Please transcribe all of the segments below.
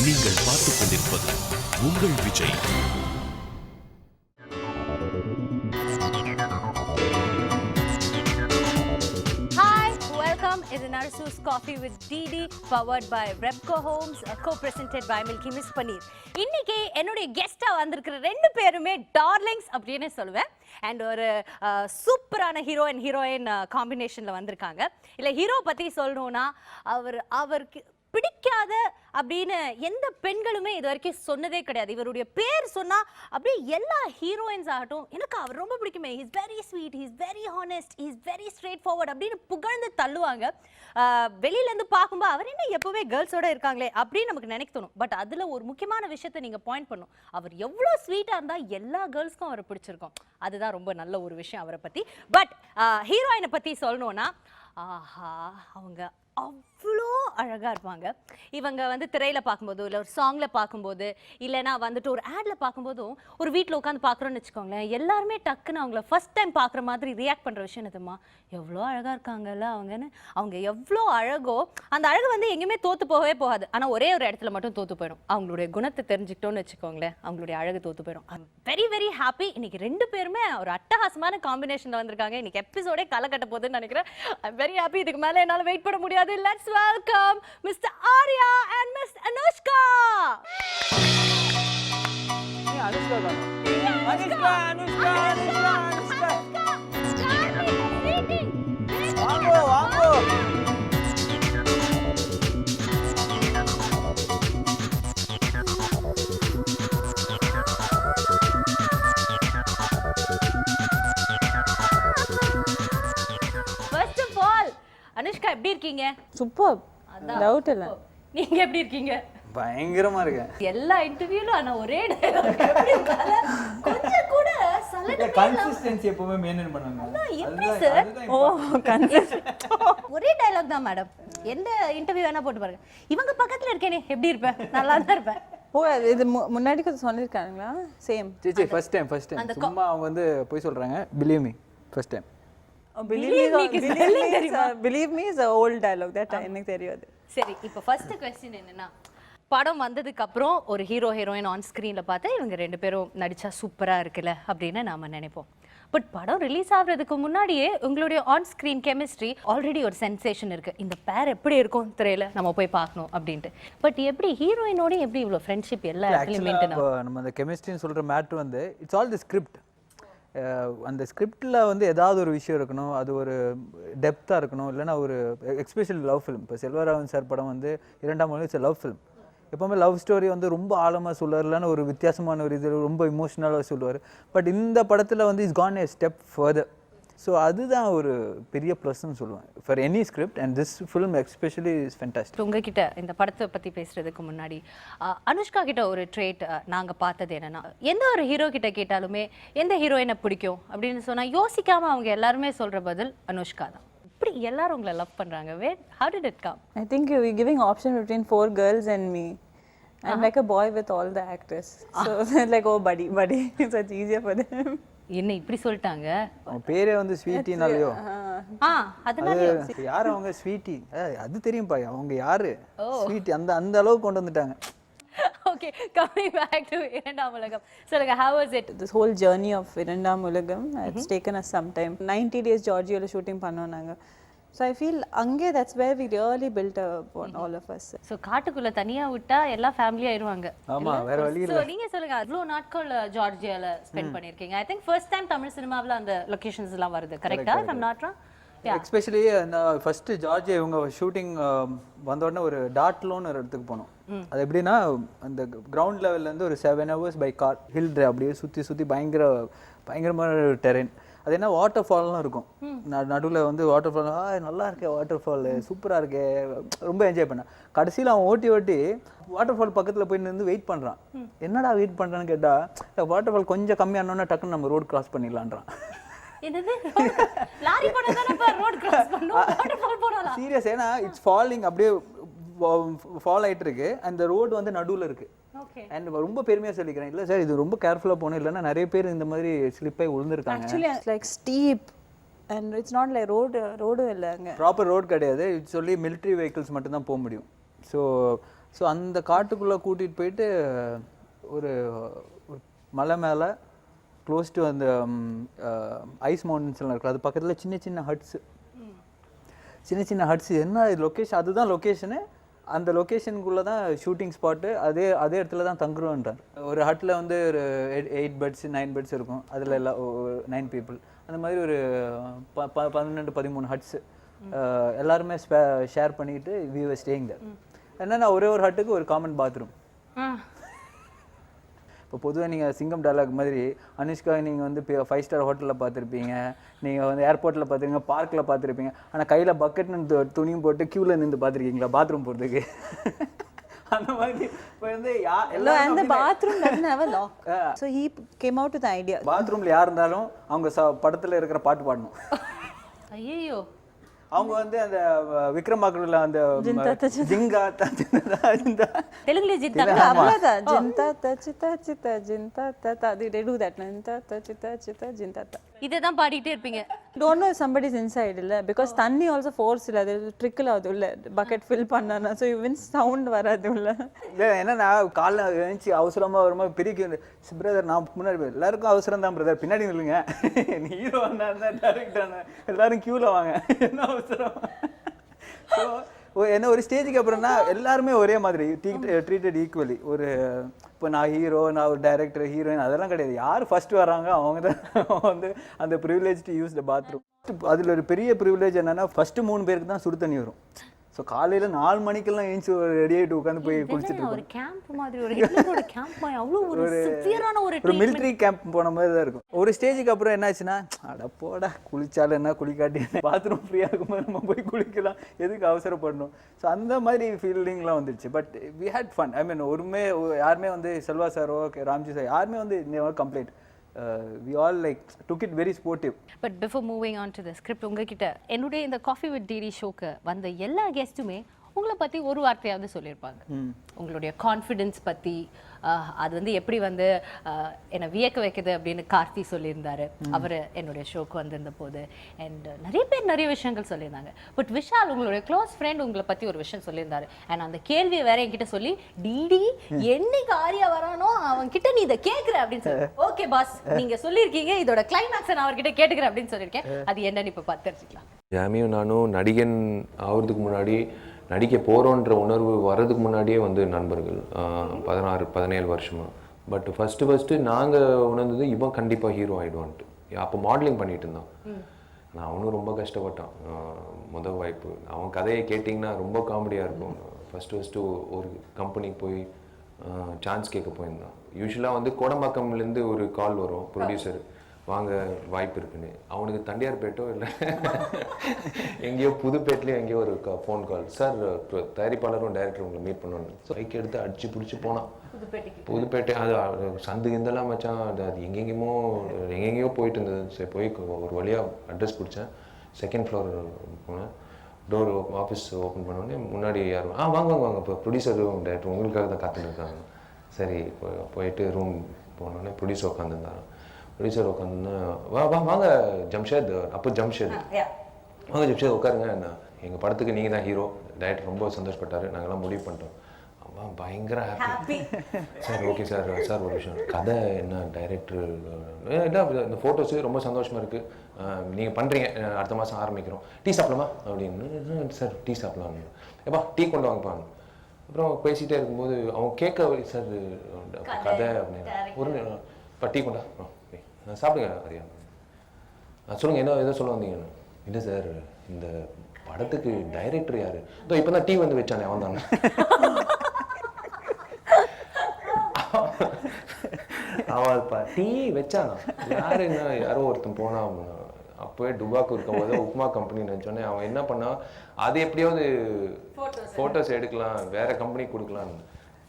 நீங்கள் பார்த்துக் கொண்டிருப்பது உங்கள் Vijay. Is Narasu's Coffee with DD powered by Repco Homes, co-presented by Milky Miss Paneer. இன்னைக்கு என்னுடைய கெஸ்டா வந்திருக்கிற ரெண்டு பேருமே டார்லிங்ஸ் அப்படின்னு சொல்லுவேன். அண்ட் ஒரு சூப்பரான ஹீரோ அண்ட் ஹீரோயின் காம்பினேஷன்ல வந்திருக்காங்க. இல்ல ஹீரோ பத்தி சொல்லணும்னா அவருக்கு பிடிக்காத அப்படின்னு எந்த பெண்களுமே இது வரைக்கும் சொன்னதே கிடையாது. இவருடைய பேர் சொன்னா அப்படியே எல்லா ஹீரோயின்ஸ் ஆகட்டும் எனக்கு அவர் ரொம்ப பிடிக்குமே, he's very sweet, he's very honest, he's very straight forward அப்படின்னு புகழ்ந்து தள்ளுவாங்க. வெளியிலேருந்து பார்க்கும்போது அவர் என்ன எப்போவே கேர்ள்ஸோட இருக்காங்களே அப்படின்னு நமக்கு நினைக்க தோணும். பட் அதில் ஒரு முக்கியமான விஷயத்த நீங்கள் பாயிண்ட் பண்ணும், அவர் எவ்வளோ ஸ்வீட்டாக இருந்தால் எல்லா கேர்ள்ஸ்க்கும் அவரை பிடிச்சிருக்கும். அதுதான் ரொம்ப நல்ல ஒரு விஷயம் அவரை பற்றி. பட் ஹீரோயினை பற்றி சொல்லணும்னா ஆஹா அவங்க அவ்வளோ அழகாக இருப்பாங்க. இவங்க வந்து திரையில் பார்க்கும்போதோ இல்லை ஒரு சாங்கில் பார்க்கும்போது இல்லைனா வந்துட்டு ஒரு ஆடில் பார்க்கும்போதும் ஒரு வீட்டில் உட்காந்து பார்க்குறோன்னு வச்சுக்கோங்களேன், எல்லாருமே டக்குன்னு அவங்கள ஃபர்ஸ்ட் டைம் பார்க்குற மாதிரி ரியாக்ட் பண்ணுற விஷயம் என்னதுமா, எவ்வளோ அழகாக இருக்காங்கல்ல அவங்கன்னு. அவங்க எவ்வளோ அழகோ அந்த அழகு வந்து எங்கேயுமே தோற்று போகவே போகாது. ஆனால் ஒரே ஒரு இடத்துல மட்டும் தோற்று போயிடும். அவங்களுடைய குணத்தை தெரிஞ்சுக்கிட்டோன்னு வச்சுக்கோங்களேன், அவங்களுடைய அழகு தோற்று போயிடும். I'm very very happy. இன்னைக்கு ரெண்டு பேருமே ஒரு அட்டகாசமான காம்பினேஷனில் வந்திருக்காங்க. இன்னைக்கு எபிசோடே களை கட்ட போகுதுன்னு நினைக்கிறேன். I'm very happy. இதுக்கு மேலே என்னால் வெயிட் பண்ண முடியாது. Let's welcome Mr. Arya and Miss Anushka. Anushka. Vaango. First of all, Anushka எப்படி இருக்கீங்க? சூப்பர். டவுட் இல்ல. நீங்க எப்படி இருக்கீங்க? பயங்கரமா இருக்கேன். எல்லா இன்டர்வியூல ஆனா ஒரே டயலாக் எப்படி இருக்கல? கொஞ்சம் கூட சலன கன்சிஸ்டன்சி எப்பவுமே மெயின்டெய்ன் பண்ணுவாங்க. எப்படி சார்? ஓ கன்சிஸ்டன்ட். ஒரே டயலாக் தான் மேடம். எந்த இன்டர்வியூ வேணா போட்டு பாருங்க. இவங்க பக்கத்துல இருக்கேனே எப்படி இருப்பேன்? நல்லா தான் இருப்பேன். ஓ இது முன்னாடி கொஞ்சம் சொல்லிருக்காங்களா? சேம். சீ ஃபர்ஸ்ட் டைம் சும்மா அவங்க வந்து போய் சொல்றாங்க. Believe me first time. Believe me is an old dialogue that எனக்கு தெரியாது. சரி, இப்போ ஃபர்ஸ்ட் क्वेश्चन என்னன்னா, படம் வந்ததுக்கு அப்புறம் ஒரு ஹீரோ ஹீரோயின் ஆன் ஸ்கிரீன்ல பார்த்தா இவங்க ரெண்டு பேரும் நடிச்சா சூப்பரா இருக்குல்ல அப்படின்னு நாம நினைப்போம். பட் படம் ரிலீஸ் ஆகுறதுக்கு முன்னாடியே உங்களுடைய ஆன் ஸ்கிரீன் கெமிஸ்ட்ரி ஆல்ரெடி ஒரு சென்சேஷன் இருக்கு. இந்த பேர் எப்படி இருக்கும் திரையில நம்ம போய் பார்க்கணும் அப்படின்ட்டு. பட் எப்படி ஹீரோயினோட எப்படி இவ்வளோ ஃப்ரெண்ட்ஷிப் எல்லா இடத்துலையும் மெயின்டைன் ஆகும்? நம்ம அந்த கெமிஸ்ட்ரின்னு சொல்ற மேட்ரு வந்து இட்ஸ் ஆல் தி ஸ்கிரிப்ட். அந்த ஸ்கிரிப்டில் வந்து ஏதாவது ஒரு விஷயம் இருக்கணும், அது ஒரு டெப்த்தாக இருக்கணும், இல்லைன்னா ஒரு எக்ஸ்பெஷலி லவ் ஃபிலிம். இப்போ செல்வராகவன் சார் படம் வந்து 2ஆம் மொழி இட்ஸ் லவ் ஃபிலிம். எப்போவுமே லவ் ஸ்டோரி வந்து ரொம்ப ஆழமாக சொல்லுவார், இல்லைன்னா ஒரு வித்தியாசமான ஒரு இது ரொம்ப இமோஷனலாக சொல்லுவார். பட் இந்த படத்தில் வந்து is gone a step further. So அதுதான் ஒரு பெரிய ப்ளஸ்ன்னு சொல்லுவேன் for any script. And this film especially is fantastic. உங்ககிட்ட இந்த படத்தை பற்றி பேசுறதுக்கு முன்னாடி அனுஷ்கா கிட்ட ஒரு ட்ரேட் நாங்கள் பார்த்தது என்னன்னா, எந்த ஒரு ஹீரோ கிட்ட கேட்டாலுமே எந்த ஹீரோயினை பிடிக்கும் அப்படின்னு சொன்னால் யோசிக்காம அவங்க எல்லாருமே சொல்ற பதில் அனுஷ்கா தான். இப்படி எல்லாரும் உங்களை லவ் பண்றாங்க. Where how did it come? I think you're giving option between 4 girls and me. I'm like a boy with all the actors. So they're like, oh buddy. So it's easier for them. என்ன இப்படி சொல்லிட்டாங்க? அவங்க பேரே வந்து ஸ்வீட்டினாலயோ. அதனால யார் அவங்க sweetie? அது தெரியும்பா அவங்க யாரு ஸ்வீட்டி. அந்த அளவுக்கு கொண்டு வந்துட்டாங்க. Okay, coming back to இரண்டாம் உலகம். சொல்லுங்க, how was it? This whole journey of இரண்டாம் உலகம், it's taken us some time. 90 days Georgiaல shooting பண்ணோம் நாங்க. So I feel அங்கே that's where we really built upon all of us. So காட்டுக்குள்ள தனியா விட்டா எல்லா ஃபேமிலி ஆயிருவாங்க. ஆமா, வேற வழி இல்ல. So நீங்க சொல்லுங்க, அவ்வளவு நாட்கள் ஜார்ஜியால ஸ்பெண்ட் பண்ணிருக்கீங்க. I think first time தமிழ் சினிமாவுல அந்த லொகேஷன்ஸ் எல்லாம் வருது. கரெக்ட்டா? if I'm not wrong. Especially first Georgia இவங்க ஷூட்டிங் வந்த உடனே ஒரு டாட்லோன்னு ஒரு இடத்துக்கு போனோம். அது எப்படின்னா அந்த கிரவுண்ட் லெவல்லேருந்து ஒரு 7 hours by car hill dry அப்படியே சுற்றி பயங்கரமான டெரெயின். அது என்ன வாட்டர் ஃபால்லாம் இருக்கும். நடுவில் வந்து வாட்டர் ஃபால், நல்லா இருக்கே வாட்டர் ஃபால், சூப்பராக இருக்கே, ரொம்ப என்ஜாய் பண்ணேன். கடைசியில் அவன் ஓட்டி வாட்டர் ஃபால் பக்கத்தில் போய் நின்று வெயிட் பண்ணுறான். என்னடா வெயிட் பண்ணுறான்னு கேட்டால், வாட்டர் ஃபால் கொஞ்சம் கம்மியானோன்னா டக்குன்னு நம்ம ரோடு கிராஸ் பண்ணிடலான்றான். சீரியஸ், ஏன்னா இட்ஸ் ஃபாலிங், அப்படியே ஃபால் ஆகிட்டு இருக்கு. அந்த ரோடு வந்து நடுவில் இருக்கு. அண்ட் ரொம்ப பெருமையாக சொல்லிக்கிறேன், இல்லை சார் இது ரொம்ப கேர்ஃபுல்லாக போகணும், இல்லைன்னா நிறைய பேர் இந்த மாதிரி ஸ்லிப்பாகி விழுந்துருக்காங்க. Actually it's like steep and it's not like road இல்லைங்க, ப்ராப்பர் ரோடு கிடையாது. சொல்லி மிலிட்ரி வெஹிக்கிள்ஸ் மட்டும்தான் போக முடியும். ஸோ ஸோ அந்த காட்டுக்குள்ளே கூட்டிகிட்டு போயிட்டு ஒரு மலை மேலே க்ளோஸ் டு அந்த ஐஸ் மவுண்டன்ஸ்லாம் இருக்குது. அது பக்கத்தில் சின்ன சின்ன ஹட்ஸு, சின்ன சின்ன ஹட்ஸு. என்ன லொக்கேஷன், அதுதான் லொக்கேஷனு. அந்த லொக்கேஷனுக்குள்ளே தான் ஷூட்டிங் ஸ்பாட்டு. அதே இடத்துல தான் தங்குறோன்றார். ஒரு ஹட்டில் வந்து ஒரு 8 பெட்ஸ் 9 பெட்ஸ் இருக்கும். அதில் எல்லாம் 9 பீப்புள். அந்த மாதிரி ஒரு 12-13 ஹட்ஸு எல்லாருமே ஷேர் பண்ணிட்டு வி வர் ஸ்டேயிங் தேர். என்னன்னா ஒரே ஒரு ஹட்டுக்கு ஒரு காமன் பாத்ரூம். இப்போ பொதுவாக நீங்கள் சிங்கம் டைலாக் மாதிரி அனுஷ்கா நீங்கள் வந்து 5 ஸ்டார் ஹோட்டலில் பார்த்துருப்பீங்க, நீங்கள் வந்து ஏர்போர்ட்டில் பார்த்துருப்பீங்க, பார்க்கில் பார்த்துருப்பீங்க. ஆனால் கையில் பக்கெட்னு துணியும் போட்டு க்யூவில் நின்று பார்த்துருக்கீங்களா பாத்ரூம் போகிறதுக்கு? அந்த மாதிரி இப்போ வந்து and the bathroom doesn't have a lock. So he came out with the idea. பாத்ரூமில் யார் இருந்தாலும் அவங்க படத்தில் இருக்கிற பாட்டு பாடணும். ஐயோ, அவங்க வந்து அந்த விக்ரமாக்குள்ள அந்த ஜிங்கா தெலுங்குல ஜிந்தா அவ்வளவுதான். ஜிந்தா தச்சிதா சிதா ஜிந்தா தா they do that. ஜிந்தா தச்சிதா சிதா ஜிந்தா தா இததான் பாடிட்டே இருப்பீங்க. don't know if somebody is inside இல்ல, because தண்ணி also force இல்ல, அது trickle ஆகுது உள்ள பக்கெட் ஃபில் பண்ணனா. so even sound வராது உள்ள. என்னன்னா காலைல எழுந்துச்சு அவசரமா வரும்போது பிரிக்கு பிரதர் நான் முன்னாடி எல்லாருக்கும் அவசரம் தான் பிரதர், பின்னாடி நில்லுங்க, நீ ஹீரோ வந்தா டைரக்டர் எல்லாரும் கியூல வாங்க, என்ன அவசரம். ஸோ என்ன ஒரு ஸ்டேஜுக்கு அப்புறம்னா எல்லாருமே ஒரே மாதிரி ட்ரீட்டட் ஈக்குவலி. ஒரு இப்போ நான் ஹீரோ, நான் ஒரு டைரக்டர், ஹீரோயின் அதெல்லாம் கிடையாது. யார் ஃபர்ஸ்ட் வராங்க அவங்க தான் வந்து அந்த privilege to use the bathroom. அதில் ஒரு பெரிய ப்ரிவிலேஜ் என்னன்னா ஃபர்ஸ்ட் 3 பேருக்கு தான் சுடு தண்ணி வரும். ஸோ காலையில் 4 மணிக்கெல்லாம் எழுந்து ரெடி ஆகிட்டு உட்காந்து போய் குளிச்சுட்டு ஒரு கேம்ப் மாதிரி, ஒரு ஹிட்லரோட கேம்ப் மாதிரி, அவ்வளோ ஒரு சிவியரான ஒரு மிலிட்ரி கேம்ப் போன மாதிரி தான் இருக்கும். ஒரு ஸ்டேஜுக்கு அப்புறம் என்னாச்சுன்னா அட போடா குளிச்சாலும் என்ன குளிக்காட்டி பாத்ரூம் ஃப்ரீயாக இருக்கும்போது நம்ம போய் குளிக்கலாம், எதுக்கு அவசரப்படணும். ஸோ அந்த மாதிரி ஃபீல்டிங்லாம் வந்துடுச்சு. But we had fun. I mean யாருமே வந்து செல்வா சாரோ ராம்ஜி சார் யாருமே வந்து never complained. we all like took it very sportive. But before moving on to the script, உங்ககிட்ட என்னுடைய இந்த காஃபி வித் டிடி ஷோக்கு வந்த எல்லா கெஸ்ட்டுமே உங்களை பற்றி ஒரு வார்த்தையாவது சொல்லியிருப்பாங்க. உங்களுடைய கான்ஃபிடென்ஸ் பற்றி, அது வந்து எப்படி வந்து என்னை வியக்க வைக்குது அப்படின்னு கார்த்தி சொல்லியிருந்தாரு அவர் என்னுடைய ஷோக்கு வந்திருந்த போது. அண்ட் நிறைய பேர் நிறைய விஷயங்கள் சொல்லியிருந்தாங்க. பட் விஷால் உங்களுடைய க்ளோஸ் ஃப்ரெண்ட் உங்களை பற்றி ஒரு விஷயம் சொல்லியிருந்தாரு. அண்ட் அந்த கேள்வியை வேற என்கிட்ட சொல்லி, டிடி என்னைக்கு ஆரியா வரானோ அவன் கிட்ட நீ இதை கேட்குற அப்படின்னு சொல்லி. ஓகே பாஸ், நீங்க சொல்லியிருக்கீங்க இதோட கிளைமேக்ஸை நான் அவர்கிட்ட கேட்டுக்கிறேன் அப்படின்னு சொல்லியிருக்கேன். அது என்னன்னு இப்போ பார்த்து தெரிஞ்சுக்கலாம். ஜாமியும் நானும் நடிகன் ஆகிறதுக்கு முன்னாடி, நடிக்க போகிறோன்ற உணர்வு வர்றதுக்கு முன்னாடியே வந்து நண்பர்கள் 16-17 வருஷமாக. பட் ஃபஸ்ட்டு நாங்கள் உணர்ந்தது இவன் கண்டிப்பாக ஹீரோ ஆகிடுவான்ட்டு. அப்போ மாடலிங் பண்ணிட்டு இருந்தான். நான் அவனும் ரொம்ப கஷ்டப்பட்டான். முதல் வாய்ப்பு அவன் கதையை கேட்டிங்கன்னா ரொம்ப காமெடியாக இருக்கும். ஃபஸ்ட்டு ஒரு கம்பெனிக்கு போய் சான்ஸ் கேட்க போயிருந்தான். யூஸ்வலாக வந்து கோடம்பாக்கம்லேருந்து ஒரு கால் வரும், ப்ரொடியூசர் வாங்க வாய்ப்பு இருக்குன்னு. அவனுக்கு தண்டியார்பேட்டோ இல்லை எங்கேயோ புதுப்பேட்லேயும் எங்கேயோ ஒரு ஃபோன் கால், சார் தயாரிப்பாளரும் டைரக்டர் உங்களை மீட் பண்ணணும். ஸோ பைக் எடுத்து அடிச்சு பிடிச்சி போனான் புதுப்பேட்டை. அது சந்து இதெல்லாம் வச்சான். அது எங்கெங்கேயோ போயிட்டு இருந்தது. சரி போய் ஒரு வழியாக அட்ரஸ் பிடிச்சேன். 2nd ஃப்ளோர் போனேன். டோர் ஆஃபீஸ் ஓப்பன் பண்ணோடனே முன்னாடி யாரும் வாங்க இப்போ ப்ரொடியூசரும் டைரக்டர் உங்களுக்காக தான் காத்துட்டு இருக்காங்க. சரி போயிட்டு ரூம் போனோடனே ப்ரொடியூசர் உட்காந்துருந்தாங்க. ப்ரொடியூசர் உட்காந்துன்னா வாங்க ஜம்ஷேத், அப்போ ஜம்ஷேத் வாங்க ஜம்ஷேத் உட்காருங்க, எங்கள் படத்துக்கு நீங்கள் தான் ஹீரோ. டைரக்டர் ரொம்ப சந்தோஷப்பட்டார். நாங்கள்லாம் முடிவு பண்ணிட்டோம். அவன் பயங்கர ஹாப்பி. சார் ஓகே சார் ஒரு விஷயம், கதை என்ன டைரக்டர் இல்லை இந்த ஃபோட்டோஸு ரொம்ப சந்தோஷமாக இருக்குது, நீங்கள் பண்ணுறீங்க, அடுத்த மாதம் ஆரம்பிக்கிறோம், டீ சாப்பிடலாமா அப்படின்னு. சார் டீ சாப்பிடலாம், எப்பா டீ கொண்டு வாங்கப்பான்னு. அப்புறம் பேசிகிட்டே இருக்கும்போது அவன் கேட்க சார் கதை அப்படின்னு ஒரு இப்போ டீ கொண்டா சாப்பிடுங்க அறியா சொல்லுங்கள் ஏதோ சொல்ல வந்தீங்கன்னு. இல்லை சார் இந்த படத்துக்கு டைரக்டர் யார், இதோ இப்போ தான் டீ வந்து வச்சானே அவன் தானே. அவன் இப்போ டீ வச்சானா யாரோ ஒருத்தன் போனான். அப்போவே டுபாக்கு இருக்கும்போது உப்மா கம்பெனி நினச்சோன்னே அவன் என்ன பண்ணான், அது எப்படியாவது ஃபோட்டோஸ் எடுக்கலாம், வேற கம்பெனி கொடுக்கலான்னு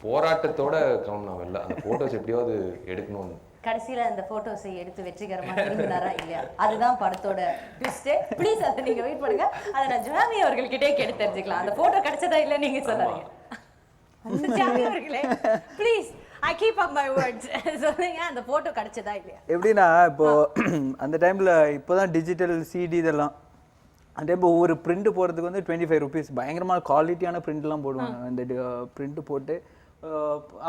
போராட்டத்தோட கிளம்புனான் வெளில. அந்த ஃபோட்டோஸ் எப்படியாவது எடுக்கணும்னு. கடைசியில அந்த போட்டோஸை எடுத்து வெற்றிகரமா திரும்பினாரா இல்லையா, அதுதான் படத்தோட ட்விஸ்ட். ப்ளீஸ் அதை நீங்க வெயிட் பண்ணுங்க. அதை நான் ஜாமி அவர்கள்கிட்டே கேட்டு தெரிஞ்சுக்கலாம். அந்த போட்டோ கிடைச்சதா இல்லை நீங்க சொல்லாதீங்க. ஜாமி அவர்களே please, I keep up my words. சொல்லுங்க அந்த போட்டோ கிடைச்சதா இல்லையா. எப்படின்னா இப்போ அந்த டைம்ல இப்போதான் டிஜிட்டல் சிடி இதெல்லாம் அந்த டைம் ஒவ்வொரு பிரிண்ட் போடுறதுக்கு வந்து 25 rupees பயங்கரமான குவாலிட்டியான பிரிண்ட்லாம் போடுவாங்க. அந்த பிரிண்ட் போட்டு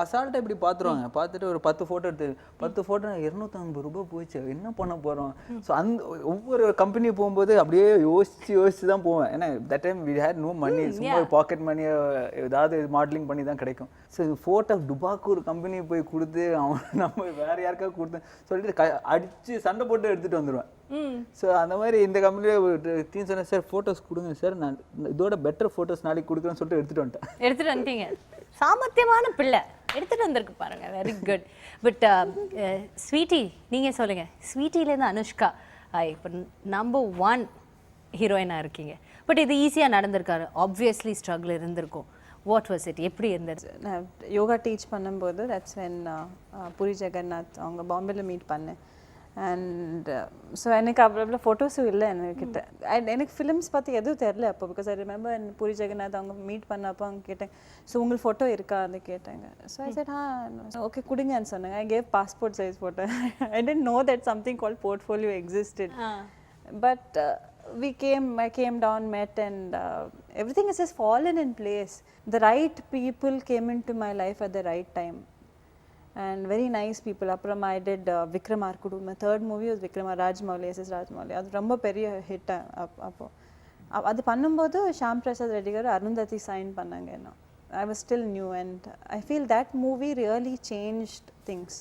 அசால்ட்டாக இப்படி பார்த்துருவாங்க. பார்த்துட்டு ஒரு 10 ஃபோட்டோ எடுத்து 10 ஃபோட்டோ 250 ரூபாய் போச்சு, என்ன பண்ண போகிறோம். ஸோ அந்த ஒவ்வொரு கம்பெனி போகும்போது அப்படியே யோசிச்சு தான் போவேன். ஏன்னா that time we had no money, சும்மா பாக்கெட் மணியை ஏதாவது மாடலிங் பண்ணி தான் கிடைக்கும். ஸோ ஃபோட்டோ டுபாக்கு ஒரு கம்பெனி போய் கொடுத்து அவன் நம்ம வேற யாருக்காவது கொடுத்து சொல்லிட்டு அடித்து சண்டை போட்டு எடுத்துகிட்டு வந்துடுவேன். ஸோ அந்த மாதிரி இந்த கம்பெனியில் டீம் சொன்னேன், சார் ஃபோட்டோஸ் கொடுங்க சார், நான் இதோட பெட்டர் ஃபோட்டோஸ் நாளைக்கு கொடுக்குறேன்னு சொல்லிட்டு எடுத்துகிட்டு வந்துட்டீங்க. சாமர்த்தியமான பிள்ளை எடுத்துட்டு வந்திருக்கு பாருங்க. Very good. பட் ஸ்வீட்டி நீங்கள் சொல்லுங்கள், ஸ்வீட்டிலேருந்து அனுஷ்கா இப்போ நம்பர் 1 ஹீரோயினாக இருக்கீங்க. பட் இது ஈஸியாக நடந்திருக்காரு, ஆப்வியஸ்லி ஸ்ட்ரகிள் இருந்திருக்கும். வாட் வாஸ் இட், எப்படி இருந்தது? நான் யோகா டீச் பண்ணும்போது தட்ஸ் வென் புரி ஜெகநாத் அவங்க பாம்பேல மீட் பண்ணேன். அண்ட் ஸோ எனக்கு அவ்வளோ ஃபோட்டோஸும் இல்லை என்கிட்ட. அண்ட் எனக்கு ஃபிலிம்ஸ் பார்த்து எதுவும் தெரில அப்போ. பிகாஸ் ஐ ரிமெம்பர் புரி ஜெகநாத் அவங்க மீட் பண்ணப்போ அவங்க கேட்டேன், ஸோ உங்களுக்கு ஃபோட்டோ இருக்கான்னு கேட்டாங்க. ஸோ ஐ செட் ஓகே கொடுங்கன்னு சொன்னாங்க. I gave passport size photo. I didn't know that something called portfolio existed. But I came down, met, and everything has just fallen in place. The right people came into my life at the right time. And very nice people. Appuram I did Vikram Arkudu. My third movie was Vikram Rajmouli, SS Rajmouli. அது ரொம்ப பெரிய hit. அப்போ அது பண்ணும்போது Sham Prasad Reddy garu Arundhati sign பண்ணாங்க. என்ன I was still new, and I feel that movie really changed things.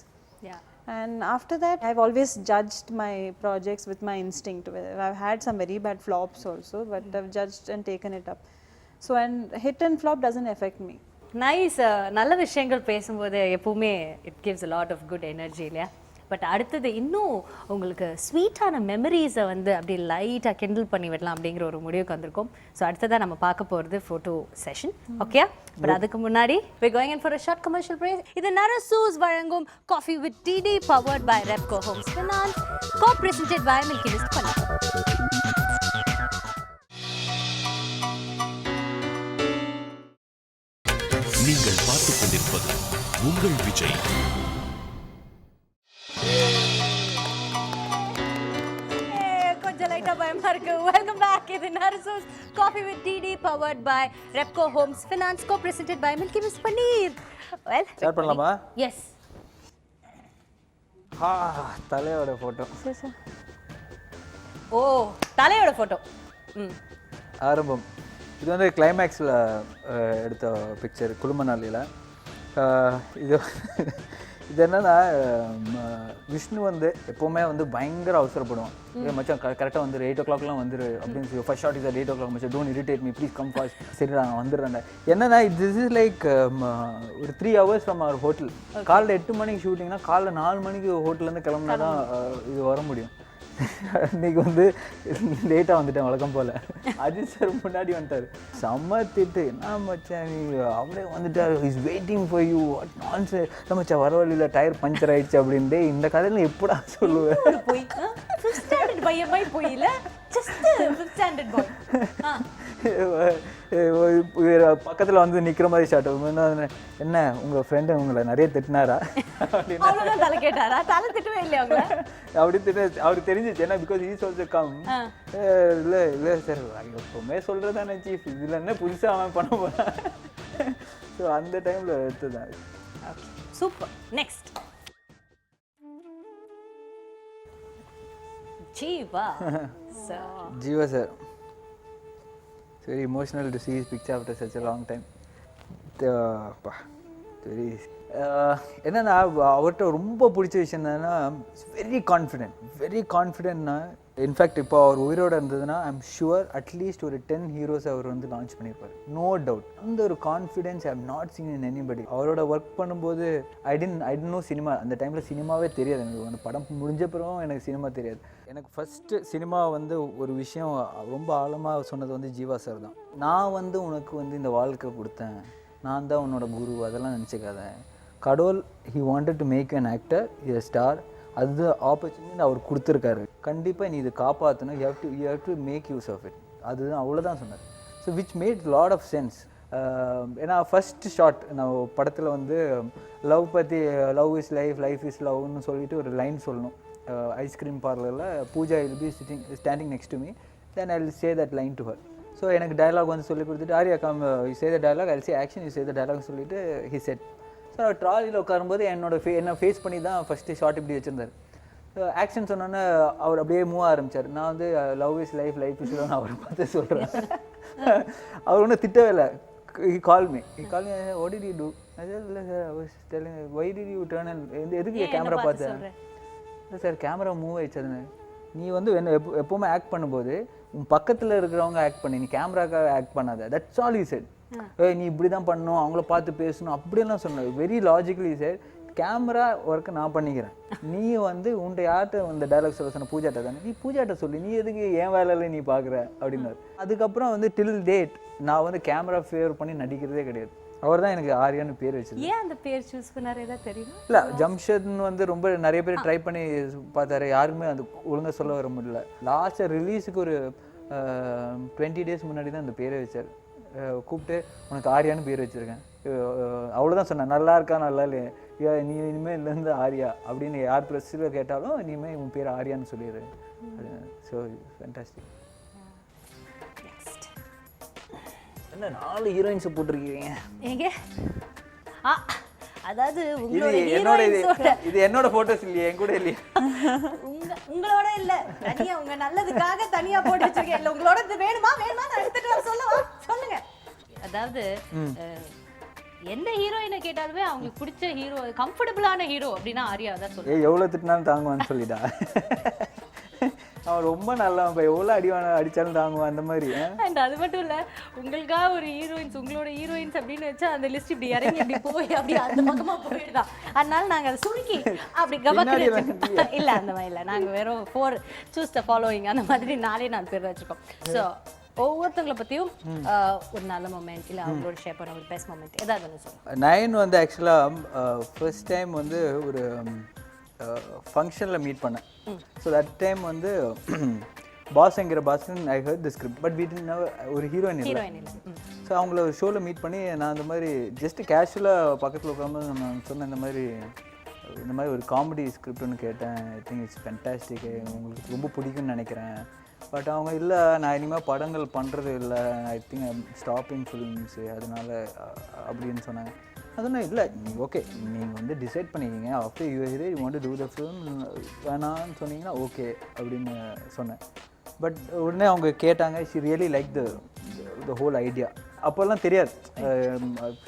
Yeah. And after that I've always judged my projects with my instinct. I've had some very bad flops also, but I've judged and taken it up. So and hit and flop doesn't affect me. Nice. நல்ல விஷயங்கள் பேசும்போது எப்பவுமே it gives a lot of good energy இல்லையா? But அடுத்தது இன்னும் உங்களுக்கு ஸ்வீட்டான மெமரிஸை வந்து அப்படி லைட்டாக கிண்டில் பண்ணி விடலாம் அப்படிங்கிற ஒரு முடிவுக்கு வந்திருக்கோம். ஸோ அடுத்ததாக நம்ம பார்க்க போகிறது ஃபோட்டோ செஷன். ஓகே, பட் அதுக்கு முன்னாடி we're going in for a short commercial break. இது நரசூஸ் வழங்கும் coffee with DD powered by Repco homes finance, co-presented by Milky Mist paneer. நீங்கள் பார்த்துக் கொண்டிருப்பது உங்கள் விஜய். கொஞ்சம் லைட்டா பயமா இருக்கு. Welcome back. இது Narasu's coffee with DD powered by Repco homes finance, co-presented by Milky Mist paneer. Well start பண்ணலாமா? எஸ். தலையோட ஃபோட்டோ. ஓ, தலையோட ஃபோட்டோ. ஆரம்பம். இது வந்து கிளைமேக்ஸில் எடுத்த பிக்சர் குழுமநாளியில். இது என்னன்னா, விஷ்ணு வந்து எப்போவுமே வந்து பயங்கர அவசரப்படுவான். மச்சான் கரெக்டாக வந்து 8 o'clockலாம் வந்துரு அப்படின்னு சொல்லி, ஃபர்ஸ்ட் ஷாட் இஸ் 8 o'clock மச்சான், don't irritate me please come fast. சரி நான் வந்துடுறேன். என்னன்னா திஸ் இஸ் லைக் ஒரு 3 hours ஃப்ரம் அவர் ஹோட்டல். காலைல 8 மணிக்கு ஷூட்டிங்னா காலைல 4 மணிக்கு ஹோட்டல்லேருந்து கிளம்புனா தான் இது வர முடியும். இன்னைக்கு வந்து லேட்டாக வந்துட்டேன் வழக்கம் போல். அஜித் சார் முன்னாடி வந்துட்டார், செம்ம திட்டு. என்ன மச்சான் நீ அப்படியே வந்துட்டார், is waiting for you, what nonsense மச்சான், வர வழியில் டயர் பஞ்சர் ஆயிடுச்சு அப்படின்ட்டு. இந்த கதையில் எப்படா சொல்லுவேன்? போய் 5th standard பையன் மாதிரி போயில, ஜஸ்ட் 5th standard பாய். பக்கத்தில் வந்து நிற்கிற மாதிரி ஷாட். என்ன உங்கள் ஃப்ரெண்டு உங்களை நிறைய திட்டினாரா அவ்வளோதான் தலை கேட்டாரா? தலை திட்டவே இல்லையா அவங்க? அப்படி திட்டு அவருக்கு தெரிஞ்சிச்சு. ஏன்னா பிகாஸ் ஈஸ் ஆல்சோ கம். இல்லை சார் எப்பவுமே சொல்கிறதானே சீஃப், இதில் என்ன புதுசாக அவன் பண்ண போகிறான். ஸோ அந்த டைமில் எடுத்துதான். Super. Next Jeeva sir. Jeeva sir, it's very emotional to see his picture after such a long time. Very என்னன்னா அவர்கிட்ட ரொம்ப பிடிச்ச விஷயம் என்னன்னா, வெரி கான்ஃபிடென்ட்னா. இன்ஃபேக்ட் இப்போ அவர் உயிரோடு இருந்ததுன்னா ஐ எம் ஷுவர் அட்லீஸ்ட் ஒரு 10 ஹீரோஸ் அவர் வந்து லான்ச் பண்ணியிருப்பார், நோ டவுட். அந்த ஒரு confidence I have not seen in anybody. அவரோட ஒர்க் பண்ணும்போது ஐ டென்ட் நோ சினிமா. அந்த டைமில் சினிமாவே தெரியாது எனக்கு. அந்த படம் முடிஞ்ச பிறகும் எனக்கு சினிமா தெரியாது. எனக்கு ஃபஸ்ட்டு சினிமா வந்து ஒரு விஷயம் ரொம்ப ஆழமாக சொன்னது வந்து ஜீவா சார் தான். நான் வந்து உனக்கு வந்து இந்த வாழ்க்கை கொடுத்தேன், நான் தான் உன்னோட குரு, அதெல்லாம் நினச்சிக்காத. கடவுள் he wanted to make an actor, a star. அது ஆப்பர்ச்சுனிட்டி அவர் கொடுத்துருக்காரு. கண்டிப்பாக நீ இதை காப்பாற்றணும், you have to make use of it. அதுதான் அவ்வளோதான் சொன்னார். So which made lot of sense. ஏன்னா ஃபஸ்ட் ஷாட் நான் படத்தில் வந்து லவ் பற்றி, love is life, life is லவ்னு சொல்லிட்டு ஒரு லைன் சொல்லணும். ஐஸ்கிரீம் பார்லரில் Pooja will be standing next to me then I'll say that line to her. So எனக்கு dialogue வந்து சொல்லி கொடுத்துட்டு Arya come you say the dialogue, I'll say action, you say the dialogue சொல்லிட்டு he said. ஸோ அவர் ட்ராலியில் உட்காரும்போது என்னை face பண்ணி தான் first short இப்படி வச்சுருந்தார். ஆக்ஷன் சொன்னோன்னே அவர் அப்படியே மூவ் ஆரம்பித்தார். நான் வந்து love is life, life is love அவரை பார்த்து சொல்கிறேன். அவர் ஒன்றும் திட்டவே இல்லை. he called me, what did you do? I said, இல்லை sir, I was telling, why did you turn and எதுக்கு கேமரா பார்த்தேன்? இல்லை சார், கேமரா மூவ் ஆயிடுச்சு. நீ வந்து எப்போவுமே ஆக்ட் பண்ணும்போது உன் பக்கத்தில் இருக்கிறவங்க ஆக்ட் பண்ணி, நீ கேமராக்காக ஆக்ட் பண்ணாத. That's all he said. நீ இப்படி தான் பண்ணணும், அவங்கள பார்த்து பேசணும் அப்படியெல்லாம் சொன்ன. வெரி லாஜிக்கலி சார், கேமரா ஒர்க்கை நான் பண்ணிக்கிறேன், நீ வந்து உன்ட்ட யார்கிட்ட இந்த டைலாக் சொல்ல சொன்ன பூஜாட்ட தானே, நீ பூஜாட்ட சொல்லி நீ எதுக்கு என் வேலையில நீ பார்க்குற அப்படின்னாரு. அதுக்கப்புறம் வந்து டில் டேட் நான் வந்து கேமரா ஃபேவர் பண்ணி நடிக்கிறதே கிடையாது. அவர் தான் எனக்கு ஆரியான்னு பேர் வச்சது. ஏன் அந்த பேர் சூஸ் பண்ணாரு ஏதாவது தெரியும்? இல்லை, ஜம்ஷத்னு வந்து ரொம்ப நிறைய பேர் ட்ரை பண்ணி பார்த்தாரு, யாருக்குமே அது ஒழுங்காக சொல்ல வர முடியல. லாஸ்ட்டாக ரிலீஸுக்கு ஒரு 20 days முன்னாடி தான் அந்த பேரை வச்சார். கூப்பிட்டு உனக்கு ஆரியான்னு பேர் வச்சுருக்கேன், அவ்வளோதான் சொன்னேன். நல்லா இருக்கா நல்லா இல்லையா, நீ இனிமேல் இதுலேருந்து ஆரியா அப்படின்னு யார் ப்ரெஸ்ஸில் கேட்டாலும் இனிமேல் உன் பேர் ஆரியான்னு சொல்லிடு. So fantastic. என்ன 4 ஹீரோயின்ஸை போட்டிருக்கீங்க? ஏங்க அதாவது இது என்னோட போட்டோஸ் இல்லையா, என் கூட இல்லையா? உங்களோட இல்ல, தனியா உங்க நல்லதுக்காக தனியா போட்டு வச்சிருக்கேன். இல்ல உங்களோட வேணுமா நான் எடுத்துட்டு வர சொல்லவா? சொல்லுங்க. அதாவது எந்த ஹீரோயினை கேட்டாலுமே அவங்களுக்கு பிடிச்ச ஹீரோ, கம்ஃபர்டபுளான ஹீரோ அப்படின்னா ஆரியா தான் சொல்லுவேன். எவ்வளவு திட்டினாலும் தாங்குவான்னு சொல்லிட்டா. அவன் ரொம்ப நல்லா எவ்வளோ அடிச்சாலும் தாங்குவான் அந்த மாதிரி. அண்ட் அது மட்டும் இல்ல, உங்களுக்காக ஒரு ஹீரோயின்ஸ், உங்களோட ஹீரோயின்ஸ் அப்படின்னு வச்சா அந்த லிஸ்ட் இப்படி இறங்கி இப்படி போய் அப்படி அந்த பக்கமா போயிடுதான். அதனால நாங்க அதை சுருக்கி அப்படி கபக்கு இல்ல, அந்த மாதிரி இல்லை, நாங்க வெறும் 4 சூஸ் த ஃபாலோயிங் அந்த மாதிரி 4 பேர் வச்சிருக்கோம். ஸோ ஒவ்வொருத்தவங்களை பற்றியும் ஒரு நல்ல மொமெண்ட் இல்லை அவங்களோட ஷேர் பண்ண ஒரு பெஸ்ட் மொமெண்ட் ஏதாவது ஒன்று சொல்லுங்கள். 9 வந்து ஆக்சுவலாக ஃபர்ஸ்ட் டைம் வந்து ஒரு ஃபங்க்ஷனில் மீட் பண்ணேன். ஸோ தட் டைம் வந்து பாஸ்ங்கிற பாஸ்ன்னு I heard the script, but வீட் ஒரு ஹீரோயின் இல்லை. ஸோ அவங்கள ஒரு ஷோவில் மீட் பண்ணி நான் அந்த மாதிரி ஜஸ்ட்டு கேஷுவலாக பக்கத்தில் உட்காந்து நான் சொன்னேன், இந்த மாதிரி ஒரு காமெடி ஸ்கிரிப்ட் ஒன்று கேட்டேன், ஐ திங்க் இட்ஸ் ஃபென்டாஸ்டிக், உங்களுக்கு ரொம்ப பிடிக்கும்னு நினைக்கிறேன். பட் அவங்க இல்லை, நான் இனிமேல் படங்கள் பண்ணுறது இல்லை, ஐ திங்க் ஸ்டாப்பிங் ஃபிலிம்ஸு, அதனால அப்படின்னு சொன்னாங்க. அதனால் இல்லை, நீங்கள் ஓகே, நீங்கள் வந்து டிசைட் பண்ணிக்கிங்க, after you hero you want to do the film, வேணான்னு சொன்னீங்கன்னா ஓகே அப்படின்னு சொன்னேன். பட் உடனே அவங்க கேட்டாங்க, she really like the whole idea. அப்போல்லாம் தெரியாது,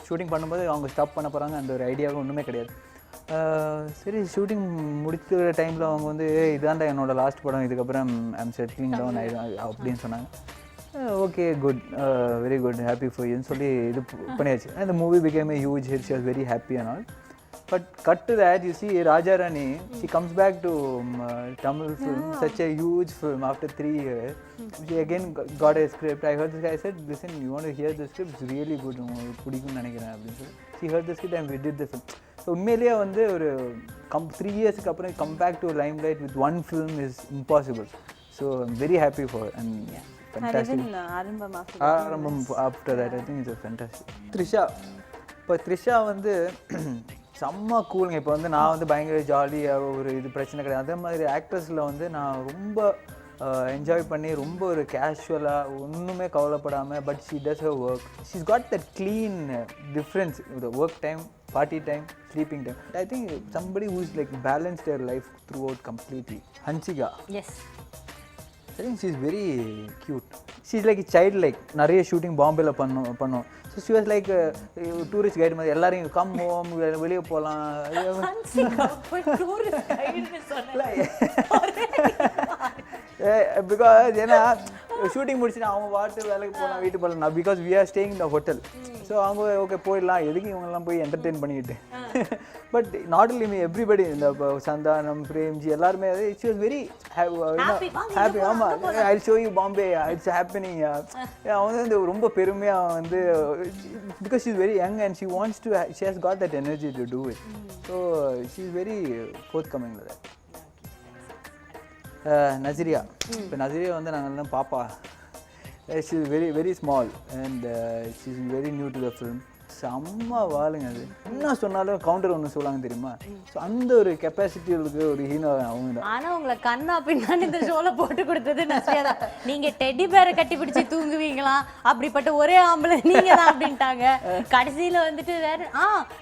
ஷூட்டிங் பண்ணும்போது அவங்க ஸ்டாப் பண்ண போகிறாங்க அந்த ஒரு ஐடியாவும் ஒன்றுமே கிடையாது. சரி, ஷூட்டிங் முடிக்கிற டைமில் அவங்க வந்து இதாண்டா என்னோடய லாஸ்ட் படம், இதுக்கப்புறம் ஐம் செட்டிலிங் டவுன் ஆகிடும் அப்படின்னு சொன்னாங்க. Okay, good, very good, happy for யூன்னு சொல்லி இது பண்ணியாச்சு. அந்த movie became a huge hit, she was very happy and all. But cut to that, you see Raja Rani, she comes back to Tamil film, such a huge film after 3 years. She again got a script. I heard this guy said, listen, you want to hear the script? It's really good. She heard the script and we did the film. So உண்மையிலேயே வந்து ஒரு 3 yearsக்கு அப்புறம் come back to limelight with one film is impossible. So I'm very happy for her and fantastic. ஆரம்பம் after that, I think it's a fantastic. Trisha வந்து செம்ம கூலுங்க. இப்போ வந்து நான் வந்து பயங்கர ஜாலியாக ஒரு இது பிரச்சனை கிடையாது. அதே மாதிரி ஆக்ட்ரஸில் வந்து நான் ரொம்ப என்ஜாய் பண்ணி ரொம்ப ஒரு கேஷுவலாக ஒன்றுமே கவலைப்படாமல், but she does her work. She's got that clean difference with work time, party time, sleeping time. I think somebody who is like balanced their life throughout completely. Hansika, yes, I think she is very cute. She is like child like. நிறைய shooting பாம்பேல பண்ணோம். So she was like tourist guide மாதிரி, எல்லாரையும் come home, வெளியே போகலாம். Because ஏன்னா shooting முடிச்சுட்டு அவங்க வாட்டு வேலைக்கு போகலாம், வீட்டு போகலாம். பிகாஸ் வி ஆர் ஸ்டேயிங் இந்த ஹோட்டல். ஸோ அவங்க ஓகே போயிடலாம், எதுக்கு இவங்கெல்லாம் போய் என்டர்டெயின் பண்ணிக்கிட்டு. But not only me, everybody, இந்த சந்தானம், பிரேம்ஜி எல்லாருமே ஷி வாஸ் வெரி ஹாப்பி. ஆமாம், I show you Bombay, it's happening. அவங்க வந்து ரொம்ப பெருமையாக வந்து, because she's very young and she wants to, she has got that energy to do it. So she's very forthcoming with that. Nazriya, இப்போ நசிரியா வந்து நாங்கள் பாப்பா, she's very very small and she's very new to the film. செம்ம வாளுங்க அது. என்ன சொன்னாலும் counter ஒன்று சொல்லுவாங்க தெரியுமா? ஸோ அந்த ஒரு கெப்பாசிட்டி ஒரு ஹீரோ அவங்க தான். ஆனா உங்களை கண்ணா பின்னான்னு இந்த ஷோல போட்டு கொடுத்தது நஸ்ரியா தான். நீங்க டெடி பேரை கட்டி பிடிச்சி தூங்குவீங்களா, அப்படிப்பட்ட ஒரே ஆம்பளை நீங்க தான் அப்படின்ட்டாங்க. கடைசியில வந்துட்டு வேற